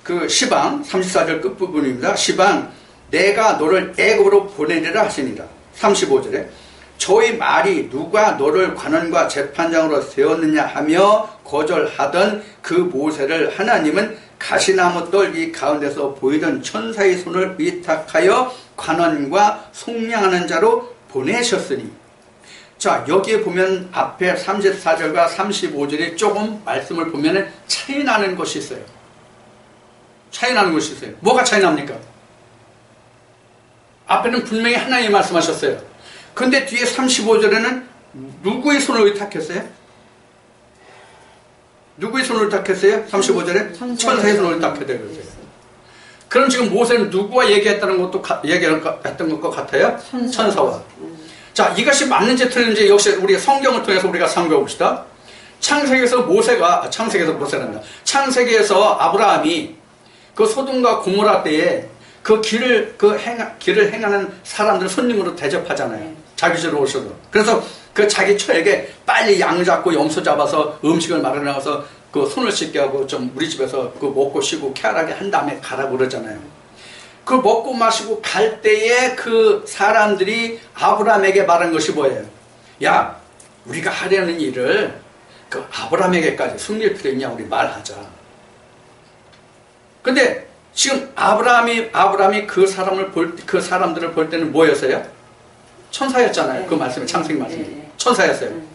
그 시방 34절 끝부분입니다. 시방 내가 너를 애굽으로 보내리라 하시니라. 35절에 저희 말이 누가 너를 관원과 재판장으로 세웠느냐 하며 거절하던 그 모세를 하나님은 가시나무 떨기 가운데서 보이던 천사의 손을 위탁하여 관원과 속량하는 자로 보내셨으니. 자, 여기에 보면 앞에 34절과 35절에 조금 말씀을 보면 차이 나는 것이 있어요. 차이 나는 것이 있어요. 뭐가 차이 납니까? 앞에는 분명히 하나님이 말씀하셨어요. 근데 뒤에 35절에는 누구의 손을 의탁했어요? 누구의 손을 의탁했어요? 35절에? 천사의 손을 의탁했다고 그랬어요. 그럼 지금 모세는 누구와 얘기했다는 것도 얘기했던 것과 같아요? 천사와. 자, 이것이 맞는지 틀린지 역시 우리 성경을 통해서 우리가 상고해봅시다. 창세기에서 창세기에서 아브라함이 그 소돔과 고모라 때에 그 길을 행하는 사람들 손님으로 대접하잖아요. 자기 집으로 오셔도. 그래서 그 자기 처에게 빨리 양 잡고 염소 잡아서 음식을 마련해서 그 손을 씻게 하고 좀 우리 집에서 그 먹고 쉬고 쾌활하게 한 다음에 가라고 그러잖아요. 그 먹고 마시고 갈 때에 그 사람들이 아브라함에게 말한 것이 뭐예요? 야, 우리가 하려는 일을 그 아브라함에게까지 숨길 필요 있냐? 우리 말하자. 근데 지금 아브라함이 그 사람들을 볼 때는 뭐였어요? 천사였잖아요. 그 말씀이 창세기 말씀이 천사였어요.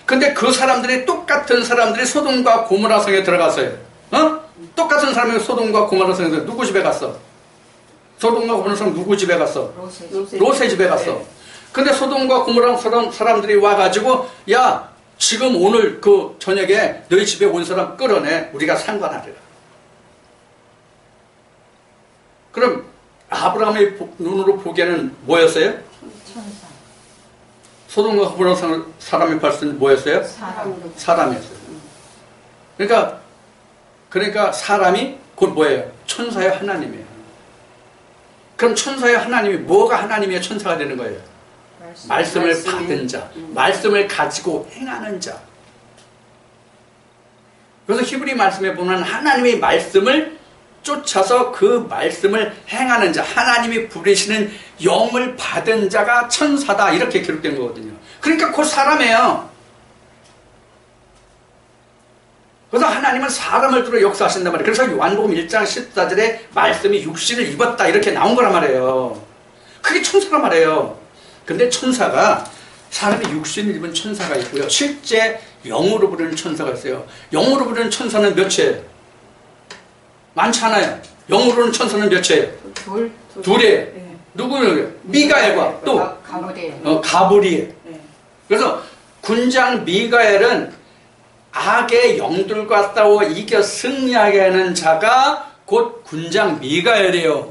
근데 그 사람들이 똑같은 사람들이 소돔과 고모라 성에 들어갔어요. 똑같은 사람이 소돔과 고모라 성에서 누구 집에 갔어? 소돔과 고모라 성 누구 집에 갔어? 롯의 집에 갔어. 근데 소돔과 고모라 사람들이 와가지고 야, 지금 오늘 그 저녁에 너희 집에 온 사람 끌어내. 우리가 상관하리라. 그럼 아브라함의 눈으로 보기에는 뭐였어요? 천사. 소돔과 고모라 사람이 봤을 때는 뭐였어요? 사람이었어요. 그러니까 사람이 곧 뭐예요? 천사의 하나님이에요. 그럼 천사의 하나님이 뭐가 하나님의 천사가 되는 거예요? 말씀을 받은 자, 말씀을 가지고 행하는 자. 그래서 히브리 말씀에 보면 하나님의 말씀을 쫓아서 그 말씀을 행하는 자, 하나님이 부르시는 영을 받은 자가 천사다, 이렇게 기록된 거거든요. 그러니까 곧 사람이에요. 그래서 하나님은 사람을 통해 역사하신단 말이에요. 그래서 요한복음 1장 14절에 말씀이 육신을 입었다 이렇게 나온 거란 말이에요. 그게 천사란 말이에요. 근데 천사가, 사람이 육신을 입은 천사가 있고요, 실제 영으로 부르는 천사가 있어요. 영으로 부르는 천사는 몇이에요? 많잖아요. 영으로는 천사는 몇이에요? 둘이에요. 네. 누구예요? 미가엘과 또 가브리엘. 네. 그래서 군장 미가엘은 악의 영들과 싸워 이겨 승리하게 하는 자가 곧 군장 미가엘이에요.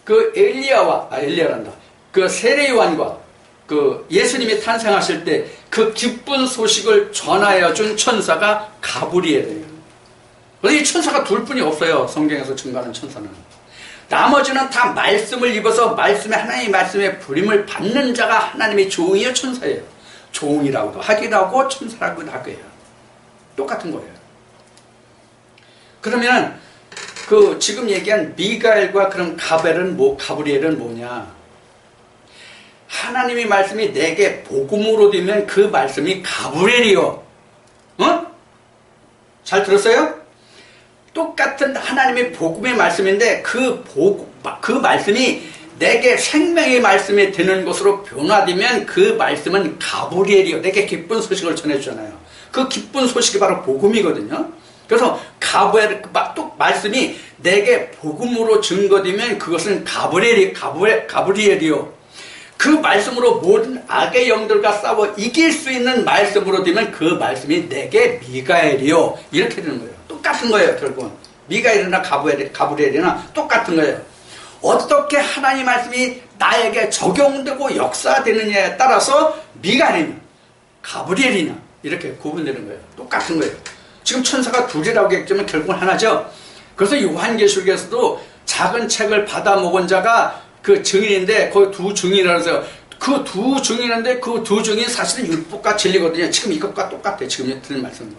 그 엘리야란다. 그 세례요한과 그 예수님이 탄생하실 때 그 기쁜 소식을 전하여 준 천사가 가브리엘이에요. 그래서 이 천사가 둘뿐이 없어요. 성경에서 증거하는 천사는. 나머지는 다 말씀을 입어서 하나님의 말씀에 부림을 받는 자가 하나님의 종이요 천사예요. 종이라고도 하기도 하고 천사라고도 하고요. 똑같은 거예요. 그러면 그 지금 얘기한 미가엘과 그럼 가브리엘은 뭐냐? 하나님의 말씀이 내게 복음으로 되면 그 말씀이 가브리엘이요. 어? 잘 들었어요? 똑같은 하나님의 복음의 말씀인데 그 말씀이 내게 생명의 말씀이 되는 것으로 변화되면 그 말씀은 가브리엘이요. 내게 기쁜 소식을 전해주잖아요. 그 기쁜 소식이 바로 복음이거든요. 그래서 말씀이 내게 복음으로 증거되면 그것은 가브리엘이요. 그 말씀으로 모든 악의 영들과 싸워 이길 수 있는 말씀으로 되면 그 말씀이 내게 미가엘이요. 이렇게 되는 거예요. 똑같은 거예요. 결국은 미가엘이나 가브리엘이나 똑같은 거예요. 어떻게 하나님 말씀이 나에게 적용되고 역사되느냐에 따라서 미가엘이냐 가브리엘이냐 이렇게 구분되는 거예요. 똑같은 거예요. 지금 천사가 둘이라고 했지만 결국은 하나죠. 그래서 요한계시록에서도 작은 책을 받아 먹은 자가 그 증인인데 거기 두 증인이라고 해서 그 두 증인인데 그 두 증인이 사실은 율법과 진리거든요. 지금 이것과 똑같아요. 지금 드린 말씀과.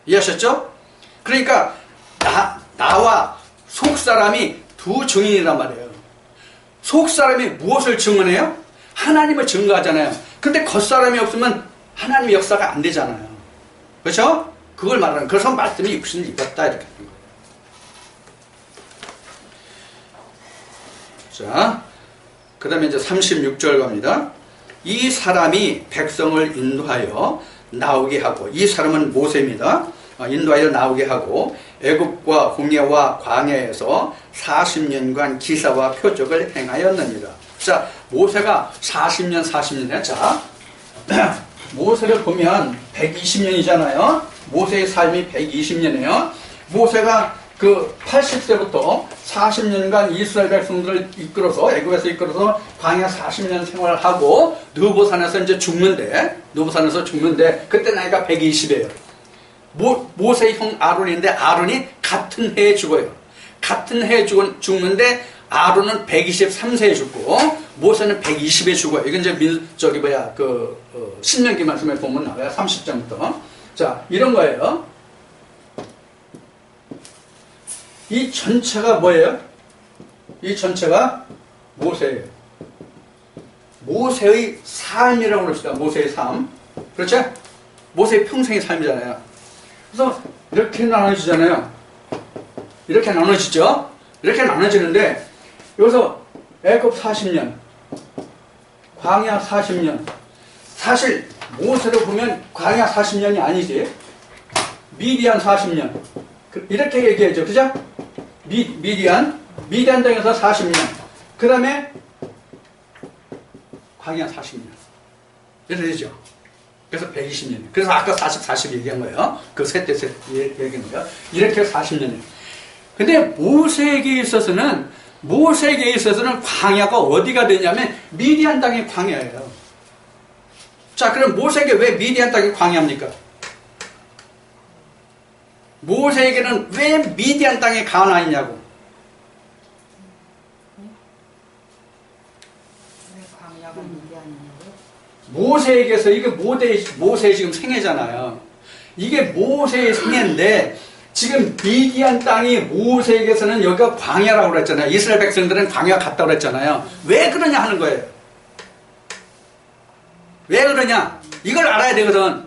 이해하셨죠? 그러니까 나와 속사람이 두 증인이란 말이에요. 속사람이 무엇을 증언해요? 하나님을 증거하잖아요. 근데 겉사람이 없으면 하나님의 역사가 안 되잖아요. 그렇죠? 그걸 말하는. 그래서 말씀이 입신을 입었다 이렇게 하는 거예요. 자, 그 다음에 이제 36절 갑니다. 이 사람이 백성을 인도하여 나오게 하고, 이 사람은 모세입니다. 인도하여 나오게 하고 애굽과 홍해와 광야에서 40년간 기사와 표적을 행하였느니라. 자, 모세가 40년 했자. 모세를 보면 120년이잖아요. 모세의 삶이 120년이에요. 모세가 그 80세부터 40년간 이스라엘 백성들을 이끌어서 애굽에서 이끌어서 광야 40년 생활을 하고 느보산에서 이제 죽는데 그때 나이가 120이에요. 모세의 형 아론인데 아론이 같은 해에 죽어요. 같은 해에 죽는데 아론은 123세에 죽고 모세는 120에 죽어요. 이건 이제 신명기 말씀에 보면 나와요. 30장부터. 자, 이런 거예요. 이 전체가 뭐예요? 이 전체가 모세예요. 모세의 삶이라고 그럽시다. 모세의 삶. 그렇죠? 모세의 평생의 삶이잖아요. 그래서 이렇게 나눠지잖아요. 이렇게 나눠지죠? 이렇게 나눠지는데 여기서 애굽 40년, 광야 40년. 사실 모세를 보면 광야 40년이 아니지. 미디안 40년. 이렇게 얘기하죠. 그죠? 미디안 땅에서 40년. 그 다음에 광야 40년. 이렇게 되죠. 그래서 120년. 그래서 아까 40 얘기한 거예요. 그 셋 얘기한 거예요. 이렇게 40년이에요. 근데 모세에게 있어서는 광야가 어디가 되냐면 미디안 땅의 광야예요. 자, 그럼 모세에게 왜 미디안 땅의 광야입니까? 모세에게는 왜 미디안 땅에 가나있냐고. 왜 광야가 미디안이냐고? 모세에게서 이게 모세의 지금 생애잖아요. 이게 모세의 생애인데 지금 미디안 땅이 모세에게서는 여기가 광야라고 그랬잖아요. 이스라엘 백성들은 광야 갔다고 그랬잖아요. 왜 그러냐 하는 거예요. 왜 그러냐? 이걸 알아야 되거든.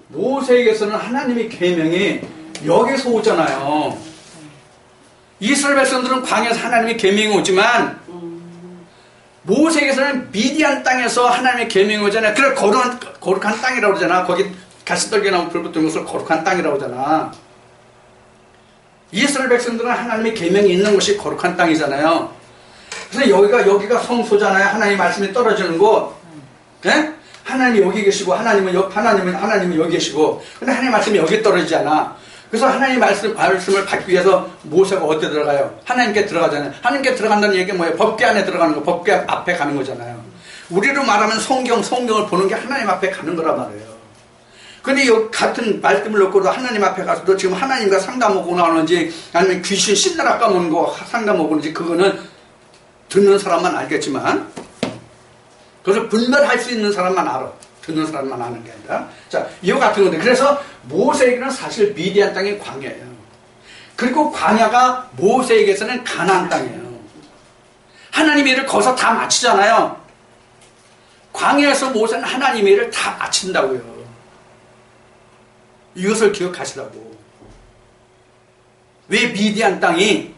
모세에게서는 하나님의 계명이 여기서 오잖아요. 이스라엘 백성들은 광야에서 하나님의 계명이 오지만 모세에게서는 미디안 땅에서 하나님의 계명이 오잖아요. 그래 거룩한 땅이라고 그러잖아. 거기 가시떨기 나무 불 붙은 것을 거룩한 땅이라고 그러잖아. 이스라엘 백성들은 하나님의 계명이 있는 곳이 거룩한 땅이잖아요. 그래서 여기가 성소잖아요. 하나님 말씀이 떨어지는 곳. 네? 하나님이 여기 계시고 하나님은 여기 계시고 근데 하나님 말씀이 여기 떨어지지 않아. 그래서 하나님 말씀을 받기 위해서 모세가 어디 들어가요? 하나님께 들어가잖아요. 하나님께 들어간다는 얘기가 뭐예요? 법궤 안에 들어가는 거, 법궤 앞에 가는 거잖아요. 우리로 말하면 성경을 보는 게 하나님 앞에 가는 거란 말이에요. 근데 이 같은 말씀을 놓고도 하나님 앞에 가서도 지금 하나님과 상담하고 나오는지 아니면 귀신 신나라 까먹는 거 상담하고 오는지 그거는 듣는 사람만 알겠지만 그래서 분별할 수 있는 사람만 알아. 듣는 사람만 아는 게 아니라. 자, 이와 같은 건데. 그래서 모세에게는 사실 미디안 땅의 광야예요. 그리고 광야가 모세에게서는 가나안 땅이에요. 하나님의 일을 거기서 다 마치잖아요. 광야에서 모세는 하나님의 일을 다 마친다고요. 이것을 기억하시라고. 왜 미디안 땅이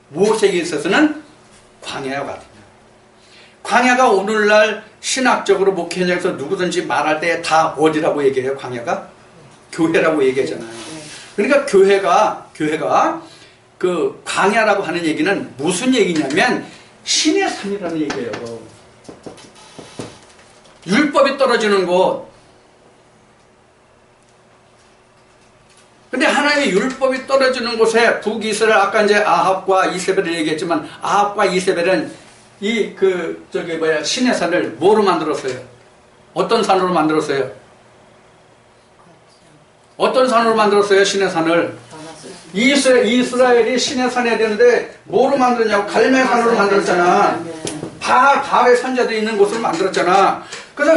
모세에게 있어서는 광야와 같으냐. 광야가 오늘날 신학적으로 목회 현장에서 누구든지 말할 때 다 어디라고 얘기해요? 광야가? 교회라고 얘기하잖아요. 그러니까 교회가 그 광야라고 하는 얘기는 무슨 얘기냐면 신의 산이라는 얘기예요. 율법이 떨어지는 곳. 근데 하나님의 율법이 떨어지는 곳에 북이스라엘, 아까 이제 아합과 이세벨을 얘기했지만, 아합과 이세벨은 신의 산을 뭐로 만들었어요? 어떤 산으로 만들었어요? 어떤 산으로 만들었어요? 신의 산을? 이스라엘이 신의 산에 되는데 뭐로 만들었냐고? 갈멜산으로 만들었잖아. 바알의 선자들이 있는 곳으로 만들었잖아. 그래서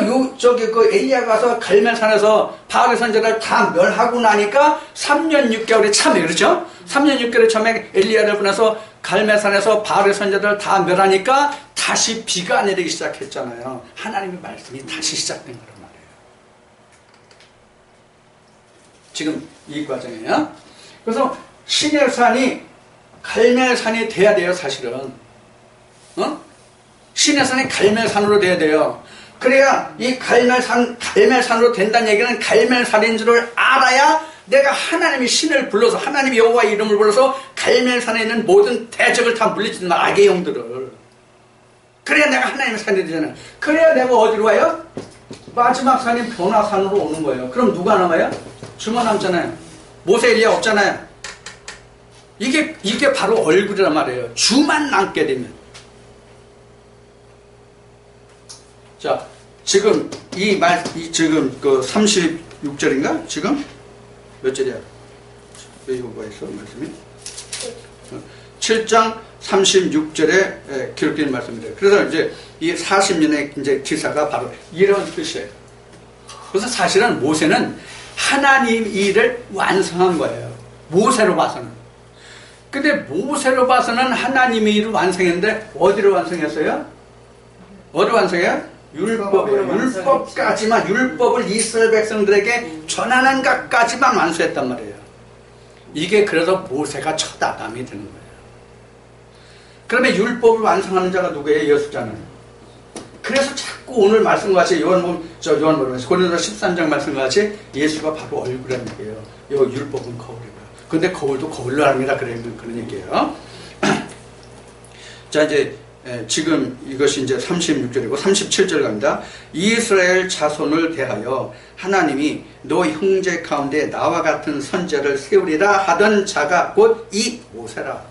엘리야가 가서 갈멜산에서 바알의 선자를 다 멸하고 나니까 3년 6개월의 참에, 그렇죠? 3년 6개월의 참에 엘리야를 보내서 갈멜산에서 바알의 선자들을 다 멸하니까 다시 비가 내리기 시작했잖아요. 하나님의 말씀이 다시 시작된 거란 말이에요. 지금 이 과정이에요. 그래서 신의 산이 갈멜산이 돼야 돼요, 사실은. 신의 산이 갈멜산으로 돼야 돼요. 그래야 이 갈멜산으로 된다는 얘기는 갈멜산인 줄을 알아야 내가 하나님의 신을 불러서, 하나님의 여호와의 이름을 불러서 갈멜산에 있는 모든 대적을 다 물리치는 악의 영들을. 그래야 내가 하나님의 산이 되잖아요. 그래야 내가 어디로 와요? 마지막 산인 변화산으로 오는 거예요. 그럼 누가 남아요? 주만 남잖아요. 모세 엘리야 없잖아요. 이게 바로 얼굴이란 말이에요. 주만 남게 되면. 자, 지금 지금 그 36절인가? 지금 몇 절이야? 이거 뭐가 있어? 말씀이? 7장 36절에 기록된 말씀입니다. 그래서 이제 이 40년의 이제 기사가 바로 이런 뜻이에요. 그래서 사실은 모세는 하나님 일을 완성한 거예요. 모세로 봐서는. 근데 모세로 봐서는 하나님의 일을 완성했는데 어디로 완성했어요? 어디로 완성해요? 율법까지만, 율법을 이스라엘 백성들에게 전하는 것까지만 완수했단 말이에요. 이게 그래서 모세가 첫 아담이 되는 거예요. 그러면 율법을 완성하는 자가 누구예요? 예수잖아요. 그래서 자꾸 오늘 말씀과 같이 고린도서 13장 말씀과 같이 예수가 바로 얼굴이라는 얘기예요. 율법은 거울이고요. 근데 거울도 거울로 합니다. 그런 얘기예요. 자, 이제 지금 이것이 이제 36절이고 37절 갑니다. 이스라엘 자손을 대하여 하나님이 너 형제 가운데 나와 같은 선지자를 세우리라 하던 자가 곧 이 모세라.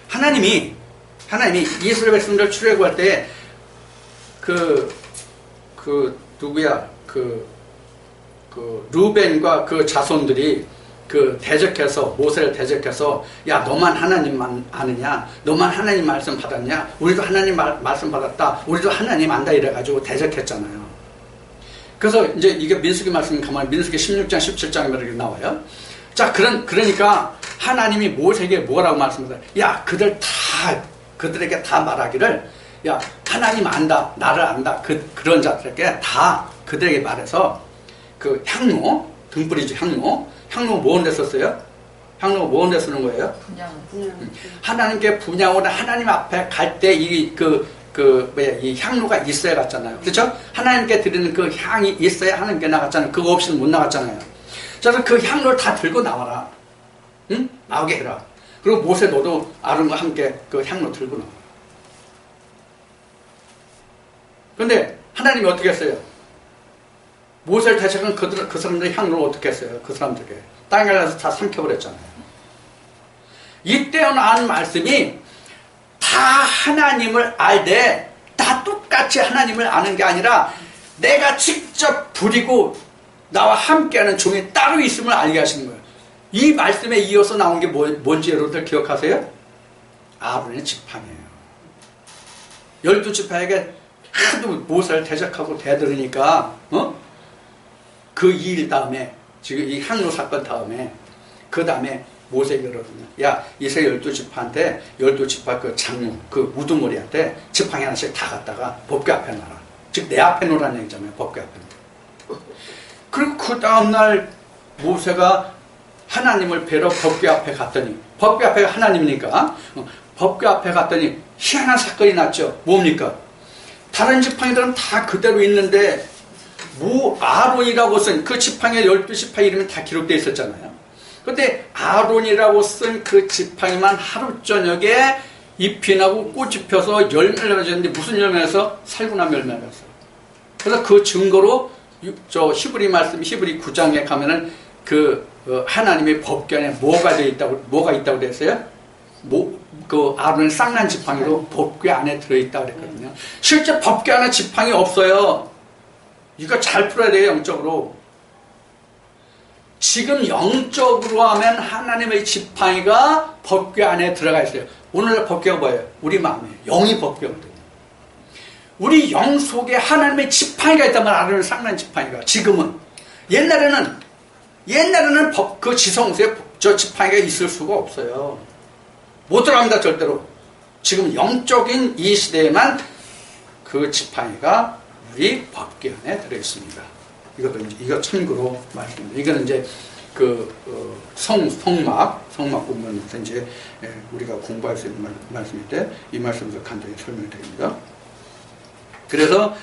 하나님이 이스라엘 백성들 출애굽할 때 누구야? 루벤과 그 자손들이 대적해서, 모세를 대적해서, 야, 너만 하나님만 아느냐? 너만 하나님 말씀 받았냐? 우리도 하나님 말씀 받았다. 우리도 하나님 안다. 이래가지고 대적했잖아요. 그래서 이제 이게 민수기 말씀 가만히 민수기 16장, 17장에 이렇게 나와요. 자, 그러니까 하나님이 모세에게 뭐라고 말씀하세요? 야, 그들에게 다 말하기를, 야, 하나님 안다. 나를 안다. 그런 자들에게 다 그들에게 말해서 향로, 등불이죠, 향로 뭐 온데 썼어요? 향로가 뭐 온데 쓰는 거예요? 분양. 하나님께 분양으로 하나님 앞에 갈 때 이 향로가 있어야 갔잖아요. 그렇죠? 하나님께 드리는 그 향이 있어야 하나님께 나갔잖아요. 그거 없이는 못 나갔잖아요. 그래서 그 향로를 다 들고 나와라. 응? 나오게 해라. 그리고 모세 너도 아론과 함께 그 향로 들고 나와. 그런데 하나님이 어떻게 했어요? 모세를 대적한 그 사람들의 향로를 어떻게 했어요? 그 사람들에게 땅에 가서 다 삼켜버렸잖아요. 이때 나온 말씀이 다 하나님을 알되 다 똑같이 하나님을 아는 게 아니라 내가 직접 부리고 나와 함께하는 종이 따로 있음을 알게 하시는 거예요. 이 말씀에 이어서 나온 게 뭔지 여러분들 기억하세요? 아론의 지팡이에요. 12지파에게 하도 모세를 대적하고 대들으니까 그 일 다음에, 지금 이 향로 사건 다음에, 그 다음에 모세에게 그러거든요. 야, 이스라엘 12지파한테 12지파 그 장로, 그 우두머리한테 지팡이 하나씩 다 갖다가 법궤 앞에 놔라. 즉 내 앞에 놓으라는 얘기잖아요. 법궤 앞에 놓으라. 그리고 그 다음날 모세가 하나님을 뵈러 법궤 앞에 갔더니, 법궤 앞에 하나님이니까 법궤 앞에 갔더니 희한한 사건이 났죠. 뭡니까? 다른 지팡이들은 다 그대로 있는데 아론이라고 쓴 그 지팡이의 12지파 이름이 다 기록되어 있었잖아요. 근데 아론이라고 쓴 그 지팡이만 하루 저녁에 잎이 나고 꽃이 펴서 열매를 맺었는데 무슨 열매에서? 살구나 열매가 있어요. 그래서 그 증거로 저 히브리 말씀 히브리 9장에 가면은 그 하나님의 법궤 안에 뭐가 있다고 됐어요? 그 아론의 쌍난 지팡이로 법궤 안에 들어있다고 그랬거든요. 실제 법궤 안에 지팡이 없어요. 이거 잘 풀어야 돼요. 영적으로. 지금 영적으로 하면 하나님의 지팡이가 법궤 안에 들어가 있어요. 오늘날 법궤가 뭐예요? 우리 마음이에요. 영이 법궤거든요. 우리 영 속에 하나님의 지팡이가 있단 말이에요. 아론의 쌍난 지팡이가. 지금은. 옛날에는 그 지성소에 저 지팡이가 있을 수가 없어요. 못 들어갑니다. 절대로. 지금 영적인 이 시대에만 그 지팡이가 우리 법궤 안에 들어있습니다. 이거 참고로 말씀드립니다. 이거는 이제 성막 부분에서 이제 우리가 공부할 수 있는 말씀인데 이 말씀에서 간단히 설명드립니다. 그래서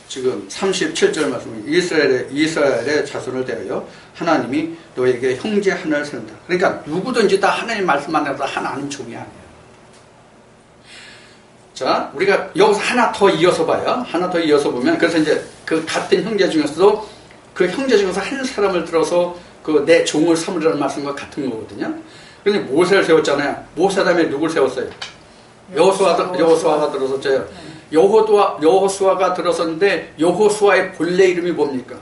지금 37절 말씀, 이스라엘의 자손을 대하여 하나님이 너에게 형제 하나를 세운다. 그러니까 누구든지 다 하나님 말씀 안에서 하나님 종이 아니에요. 자, 우리가 여기서 하나 더 이어서 봐요. 하나 더 이어서 보면, 그래서 이제 그 같은 형제 중에서도 그 형제 중에서 한 사람을 들어서 그 내 종을 삼으라는 말씀과 같은 거거든요. 그런데 모세를 세웠잖아요. 모세 다음에 누굴 세웠어요? 여호수아가 들어섰죠. 여호수아가 들어섰는데 여호수아의 본래 이름이 뭡니까?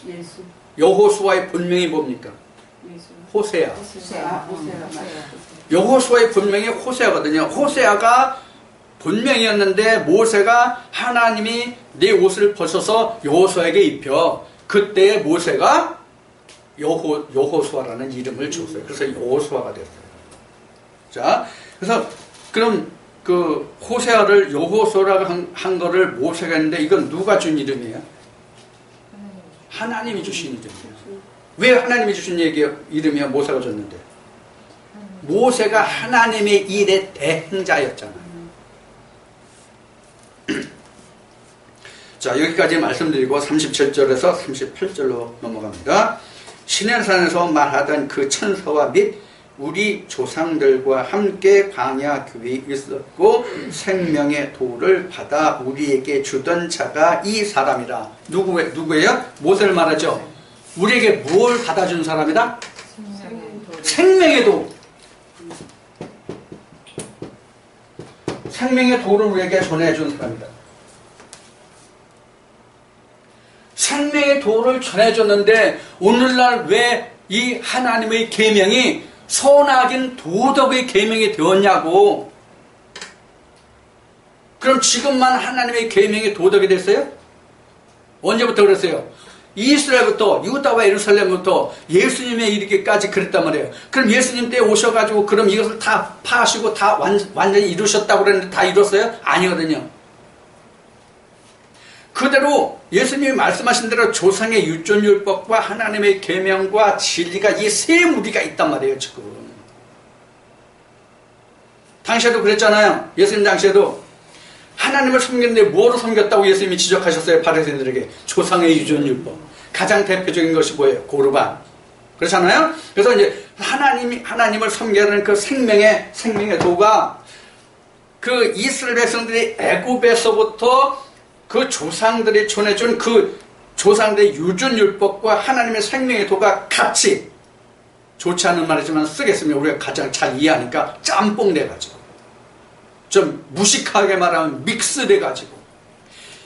예수. 여호수아의 본명이 뭡니까? 예수. 호세아. 호세아. 여호수아의 본명이 호세아거든요. 호세아가 본명이었는데 모세가 하나님이 네 옷을 벗어서 여호수아에게 입혀. 그때 모세가 여호수아라는 이름을 줬어요. 그래서 여호수아가 됐어요. 자, 그래서 그럼 그 호세아를 여호수아라고 한 거를 모세가 했는데 이건 누가 준 이름이에요? 하나님이 주신 이름이에요. 왜 하나님이 주신 이름이야? 모세가 줬는데 모세가 하나님의 일의 대행자였잖아요. 자, 여기까지 말씀드리고 37절에서 38절로 넘어갑니다. 시내산에서 말하던 그 천사와 및 우리 조상들과 함께 광야 교회에 있었고 생명의 도를 받아 우리에게 주던 자가 이 사람이라. 누구예요? 모세를 말하죠. 우리에게 뭘 받아준 사람이다? 생명의 도. 생명의 도를 우리에게 전해준 사람이다. 생명의 도를 전해줬는데 오늘날 왜 이 하나님의 계명이 선악인 도덕의 계명이 되었냐고. 그럼 지금만 하나님의 계명이 도덕이 됐어요? 언제부터 그랬어요? 이스라엘부터, 유다와 예루살렘부터 예수님의 이르기까지 그랬단 말이에요. 그럼 예수님 때 오셔가지고 그럼 이것을 다 파하시고 다 완전히 이루셨다고 그랬는데 다 이뤘어요? 아니거든요. 그대로 예수님이 말씀하신 대로 조상의 유전율법과 하나님의 계명과 진리가 이 세 무리가 있단 말이에요. 지금 당시에도 그랬잖아요. 예수님 당시에도 하나님을 섬겼는데 뭐로 섬겼다고 예수님이 지적하셨어요? 바리새인들에게. 조상의 유전율법. 가장 대표적인 것이 뭐예요? 고르반. 그렇잖아요. 그래서 이제 하나님을 섬기는 그 생명의 도가 그 이스라엘 백성들이 애굽에서부터 그 조상들이 전해준 그 조상들의 유전율법과 하나님의 생명의 도가 같이, 좋지 않은 말이지만 쓰겠습니다. 우리가 가장 잘 이해하니까 짬뽕 돼가지고, 좀 무식하게 말하면 믹스 돼가지고,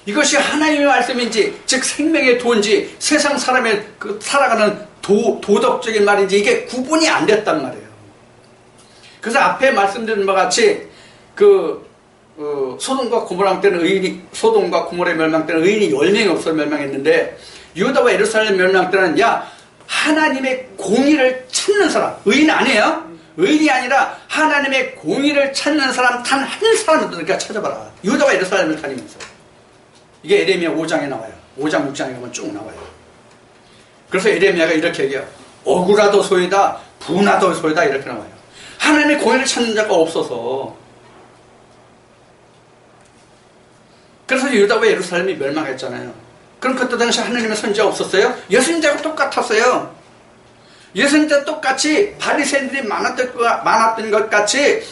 이것이 하나님의 말씀인지, 즉 생명의 도인지, 세상 사람의 그 살아가는 도덕적인 말인지 이게 구분이 안 됐단 말이에요. 그래서 앞에 말씀드린 바와 같이 소돔과 고모라 때는 소돔과 고모라의 멸망 때는 의인이 10명이 없어 멸망했는데, 유다와 예루살렘 멸망 때는 하나님의 공의를 찾는 사람, 의인 아니에요? 의인이 아니라 하나님의 공의를 찾는 사람 단 한 사람을 너희가 찾아봐라. 유다와 예루살렘을 다니면서. 이게 에레미야 5장에 나와요. 5장 6장에 가면 쭉 나와요. 그래서 에레미야가 이렇게 얘기해요. 억울하도 소이다, 분하도 소이다, 이렇게 나와요. 하나님의 공의를 찾는 자가 없어서. 그래서 유다와 예루살렘이 멸망했잖아요. 그럼 그때 당시 하나님의 선지자 없었어요? 예수님자하고 똑같았어요. 예수님자 똑같이 바리새인들이 많았던 것 같이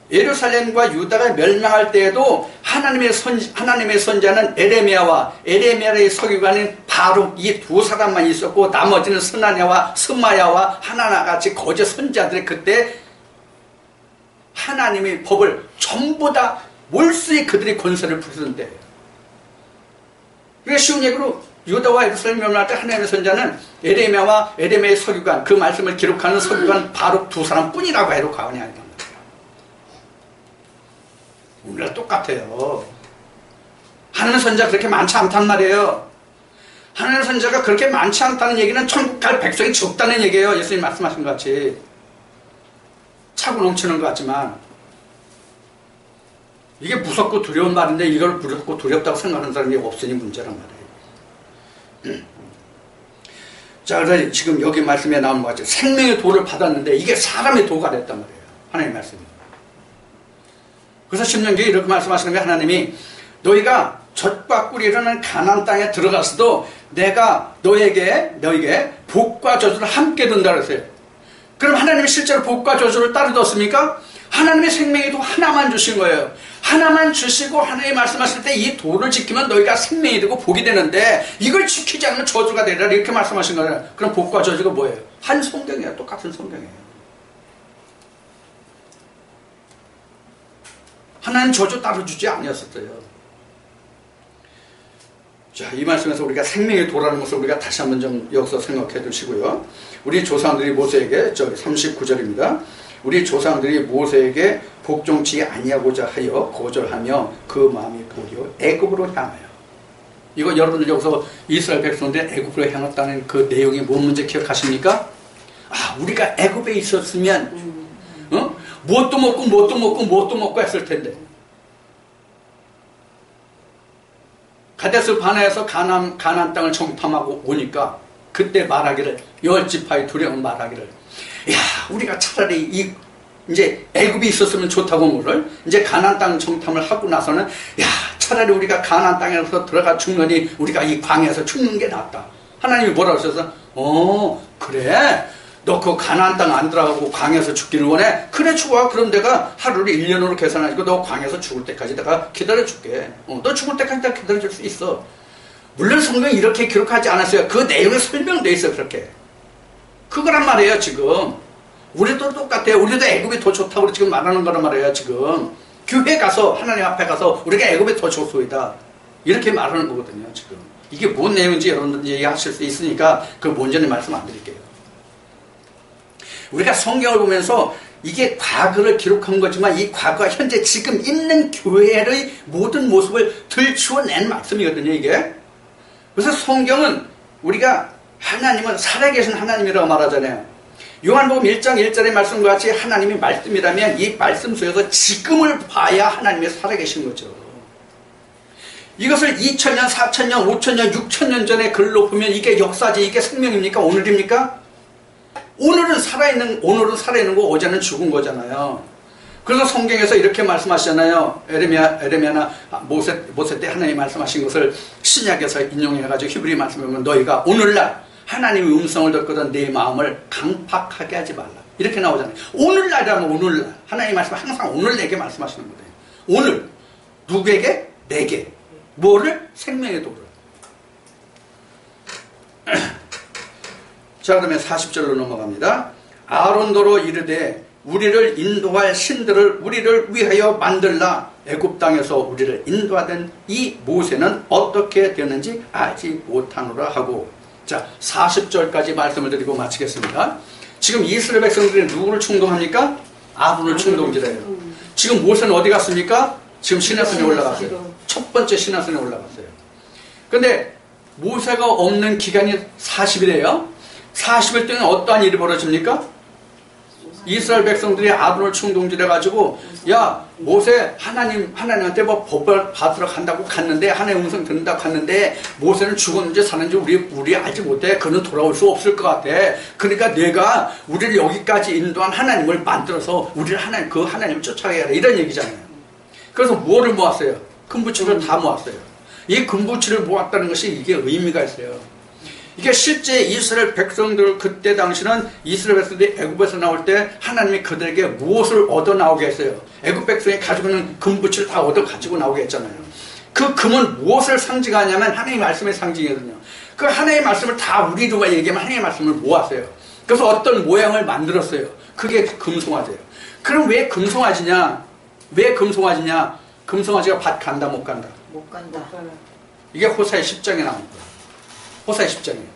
예루살렘과 유다가 멸망할 때에도 하나님의 선지자는 에레미야의 서기관인 바룩 이 두 사람만 있었고 나머지는 스나냐와 스마야와 하나나같이 거짓 선지자들이 그때 하나님의 법을 전부 다 몰수히 그들이 권세를 부리던 때예요. 그러니까 쉬운 얘기로 유다와 예루살렘 멸망할 때 하나님의 선지자는 에레미야와 에레미야의 서기관, 그 말씀을 기록하는 서기관 바룩 두 사람뿐이라고 해도 과언이 아니다. 우리랑 똑같아요. 하나님 선지자가 그렇게 많지 않단 말이에요. 하나님 선지자가 그렇게 많지 않다는 얘기는 천국 갈 백성이 적다는 얘기예요. 예수님 말씀하신 것 같이. 차고 넘치는 것 같지만 이게 무섭고 두려운 말인데 이걸 무섭고 두렵다고 생각하는 사람이 없으니 문제란 말이에요. 자, 그래서 지금 여기 말씀에 나온 것 같이 생명의 도를 받았는데 이게 사람의 도가 됐단 말이에요. 하나님 말씀이. 그래서 신명기에 이렇게 말씀하시는 거예요. 하나님이 너희가 젖과 꿀이 흐르는 가나안 땅에 들어갔어도 내가 너에게 복과 저주를 함께 둔다 그랬어요. 그럼 하나님이 실제로 복과 저주를 따로 뒀습니까? 하나님의 생명의 도 하나만 주신 거예요. 하나만 주시고 하나님이 말씀하실 때 이 도를 지키면 너희가 생명이 되고 복이 되는데 이걸 지키지 않으면 저주가 되리라 이렇게 말씀하신 거예요. 그럼 복과 저주가 뭐예요? 한 성경이에요. 똑같은 성경이에요. 하나님 저주 따로 주지 아니었어요. 자, 이 말씀에서 우리가 생명의 도라는 것을 우리가 다시 한번 좀 여기서 생각해 두시고요. 우리 조상들이 모세에게 39절입니다. 우리 조상들이 모세에게 복종치 아니하고자 하여 거절하며 그 마음이 도리어 애굽으로 향하여. 이거 여러분들 여기서 이스라엘 백성들이 애굽으로 향했다는 그 내용이 뭔 문제 기억하십니까? 아, 우리가 애굽에 있었으면 무엇도 먹고 했을 텐데. 가데스 바네에서 가나안 땅을 정탐하고 오니까 그때 말하기를 열지파의 두려운 말하기를 야, 우리가 차라리 이제 애굽이 있었으면 좋다고 뭐를 이제 가나안 땅 정탐을 하고 나서는 야, 차라리 우리가 가나안 땅에서 들어가 죽느니 우리가 이 광야에서 죽는 게 낫다. 하나님이 뭐라고 하셔서 그래? 너 그 가나안 땅 안 들어가고 광야에서 죽기를 원해? 그래 좋아. 그럼 내가 하루를 1년으로 계산하고 너 광야에서 죽을 때까지 내가 기다려줄게. 너 죽을 때까지 내가 기다려줄 수 있어. 물론 성경이 이렇게 기록하지 않았어요. 그 내용에 설명되어 있어요. 그렇게. 그거란 말이에요. 지금 우리도 똑같아요. 우리도 애굽이 더 좋다고 지금 말하는 거란 말이에요. 지금 교회 가서 하나님 앞에 가서 우리가 애굽이 더 좋소이다 이렇게 말하는 거거든요. 지금 이게 뭔 내용인지 여러분들 이해하실 수 있으니까 그 뭔지는 말씀 안 드릴게요. 우리가 성경을 보면서 이게 과거를 기록한 거지만 이 과거가 현재 지금 있는 교회의 모든 모습을 들추어낸 말씀이거든요. 이게. 그래서 성경은 우리가 하나님은 살아계신 하나님이라고 말하잖아요. 요한복음 1장 1절의 말씀과 같이 하나님이 말씀이라면 이 말씀 속에서 지금을 봐야 하나님이 살아계신 거죠. 이것을 2000년, 4000년, 5000년, 6000년 전에 글로 보면 이게 역사지, 이게 생명입니까? 오늘입니까? 오늘은 살아있는 거, 어제는 죽은 거잖아요. 그래서 성경에서 이렇게 말씀하시잖아요. 에레미야나 모세 때 하나님이 말씀하신 것을 신약에서 인용해가지고 히브리 말씀에 보면 너희가 오늘날 하나님의 음성을 듣거든 내 마음을 강팍하게 하지 말라. 이렇게 나오잖아요. 오늘날이라면 오늘날. 하나님의 말씀 항상 오늘 내게 말씀하시는 거예요. 오늘. 누구에게? 내게. 뭐를? 생명의 도를. 자, 그러면 40절로 넘어갑니다. 아론도로 이르되 우리를 인도할 신들을 우리를 위하여 만들라. 애굽 땅에서 우리를 인도하던 이 모세는 어떻게 되는지 알지 못하노라 하고. 자, 40절까지 말씀을 드리고 마치겠습니다. 지금 이스라엘 백성들이 누구를 충동합니까? 아론을 충동질해요. 지금 모세는 어디 갔습니까? 지금 시내산에 올라갔어요. 첫 번째 시내산에 올라갔어요. 근데 모세가 없는 기간이 40일이에요. 40일 동안 어떠한 일이 벌어집니까? 이스라엘 백성들이 아론을 충동질해가지고 야 모세 하나님한테 뭐 법을 받으러 간다고 갔는데 하나님 음성 듣는다고 갔는데 모세는 죽었는지 사는지 우리 알지 못해. 그는 돌아올 수 없을 것 같아. 그러니까 내가 우리를 여기까지 인도한 하나님을 만들어서 우리를 그 하나님을 쫓아가야 해. 이런 얘기잖아요. 그래서 뭐를 모았어요? 금부치를 다 모았어요. 이 금부치를 모았다는 것이 이게 의미가 있어요. 이게 실제 이스라엘 백성들 그때 당시는 이스라엘 백성들이 애굽에서 나올 때 하나님이 그들에게 무엇을 얻어 나오게 했어요? 애굽 백성이 가지고 있는 금부치를 다 얻어 가지고 나오게 했잖아요. 그 금은 무엇을 상징하냐면 하나님의 말씀의 상징이거든요. 그 하나님의 말씀을 다 우리가 얘기하면 하나님의 말씀을 모았어요. 그래서 어떤 모양을 만들었어요. 그게 금송아지예요. 그럼 왜 금송아지냐? 왜 금송아지냐? 금송아지가 밭 간다 못 간다? 못 간다. 이게 호사의 10장에 나온 거예요. 호사의 10장이에요.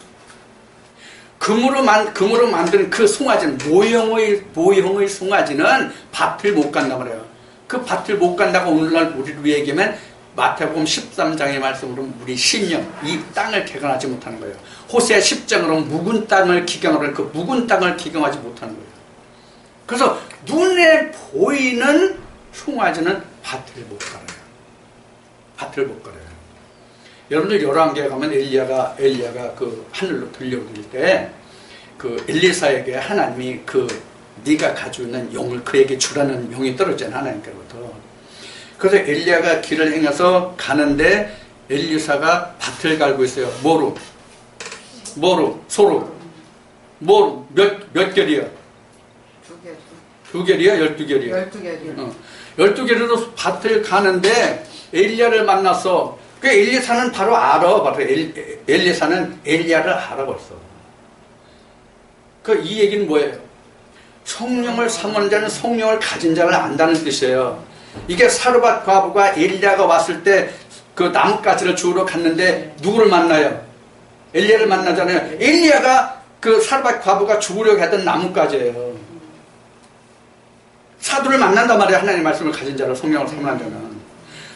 금으로 만든 그 송아지는 모형의 송아지는 밭을 못 간다 말이에요. 그 밭을 못 간다고 오늘날 우리를 얘기하면 마태복음 13장의 말씀으로 우리 신령 이 땅을 개간하지 못하는 거예요. 호세아 10장으로 묵은 땅을 기경하는 그 묵은 땅을 기경하지 못하는 거예요. 그래서 눈에 보이는 송아지는 밭을 못 갈아요. 밭을 못 갈아요. 여러분들 열왕기에 가면 엘리야가 그 하늘로 들려오길 때 그 엘리사에게 하나님이 네가 가지고 있는 영을 그에게 주라는 명이 떨어졌잖아요. 하나님께로부터. 그래서 엘리야가 길을 행해서 가는데 엘리사가 밭을 갈고 있어요. 소로 몇 결이야? 2결이야? 12결이야? 12결이요. 12결으로 밭을 가는데 엘리야를 만났어. 그 엘리사는 바로 알아. 엘리사는 엘리야를 알아 벌써. 이 얘기는 뭐예요? 성령을 사모하는 자는 성령을 가진 자를 안다는 뜻이에요. 이게 사르밧 과부가 엘리야가 왔을 때 그 나뭇가지를 주우러 갔는데 누구를 만나요? 엘리야를 만나잖아요. 엘리야가 그 사르밧 과부가 주우려고 했던 나뭇가지예요. 사도를 만난단 말이에요. 하나님의 말씀을 가진 자를 성령을 사모하는 자는.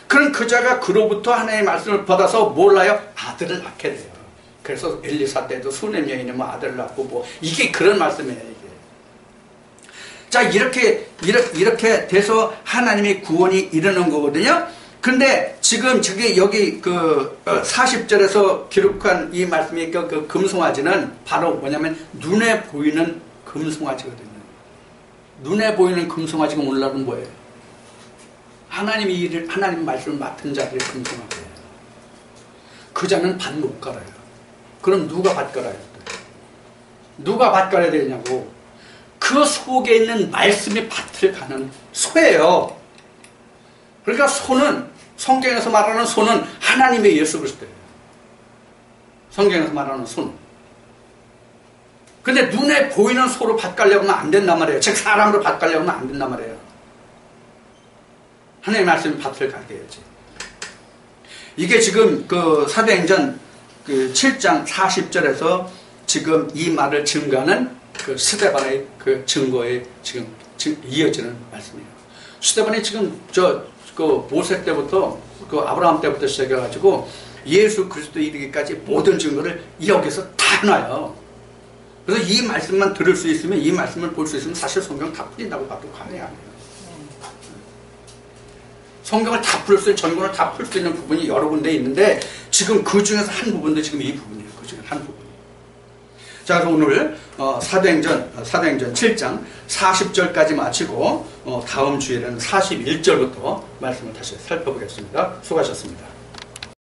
그럼 그 자가 그로부터 하나님의 말씀을 받아서 몰라요? 아들을 낳게 돼요. 그래서 엘리사 때도 수냄 여인은 뭐 아들을 낳고 이게 그런 말씀이에요. 이게. 자 이렇게 돼서 하나님의 구원이 이르는 거거든요. 근데 지금 여기 40절에서 기록한 이 말씀이 그 금송아지는 바로 뭐냐면 눈에 보이는 금송아지거든요. 눈에 보이는 금송아지가 오늘날은 뭐예요? 하나님 말씀을 맡은 자들의 금송아지예요. 그 자는 밭 못 갈아요. 그럼 누가 밭 갈아요? 누가 밭 갈아야 되냐고. 그 속에 있는 말씀이 밭을 가는 소예요. 그러니까 소는 성경에서 말하는 소는 하나님의 예수 그리스도예요. 성경에서 말하는 소는. 근데 눈에 보이는 소로 밭 가려고 하면 안 된단 말이에요. 즉 사람으로 밭 가려고 하면 안 된단 말이에요. 하나님의 말씀이 밭을 가게 해야지. 이게 지금 사도행전 7장 40절에서 지금 이 말을 증거하는 스데반의 증거에 지금 이어지는 말씀이에요. 스데반이 지금 모세 때부터 아브라함 때부터 시작해가지고 예수 그리스도 이르기까지 모든 증거를 여기서 다 놔요. 그래서 이 말씀만 들을 수 있으면 이 말씀을 볼 수 있으면 사실 성경 다 풀린다고 봐도 과언이 아니에요. 성경을 다 풀 수 있는 전문을 다 풀 수 있는 부분이 여러 군데 있는데 지금 그 중에서 한 부분도 지금 이 부분이에요. 그 중에 한 부분. 자, 그래서 오늘 사도행전 7장 40절까지 마치고 다음 주에는 41절부터 말씀을 다시 살펴보겠습니다. 수고하셨습니다.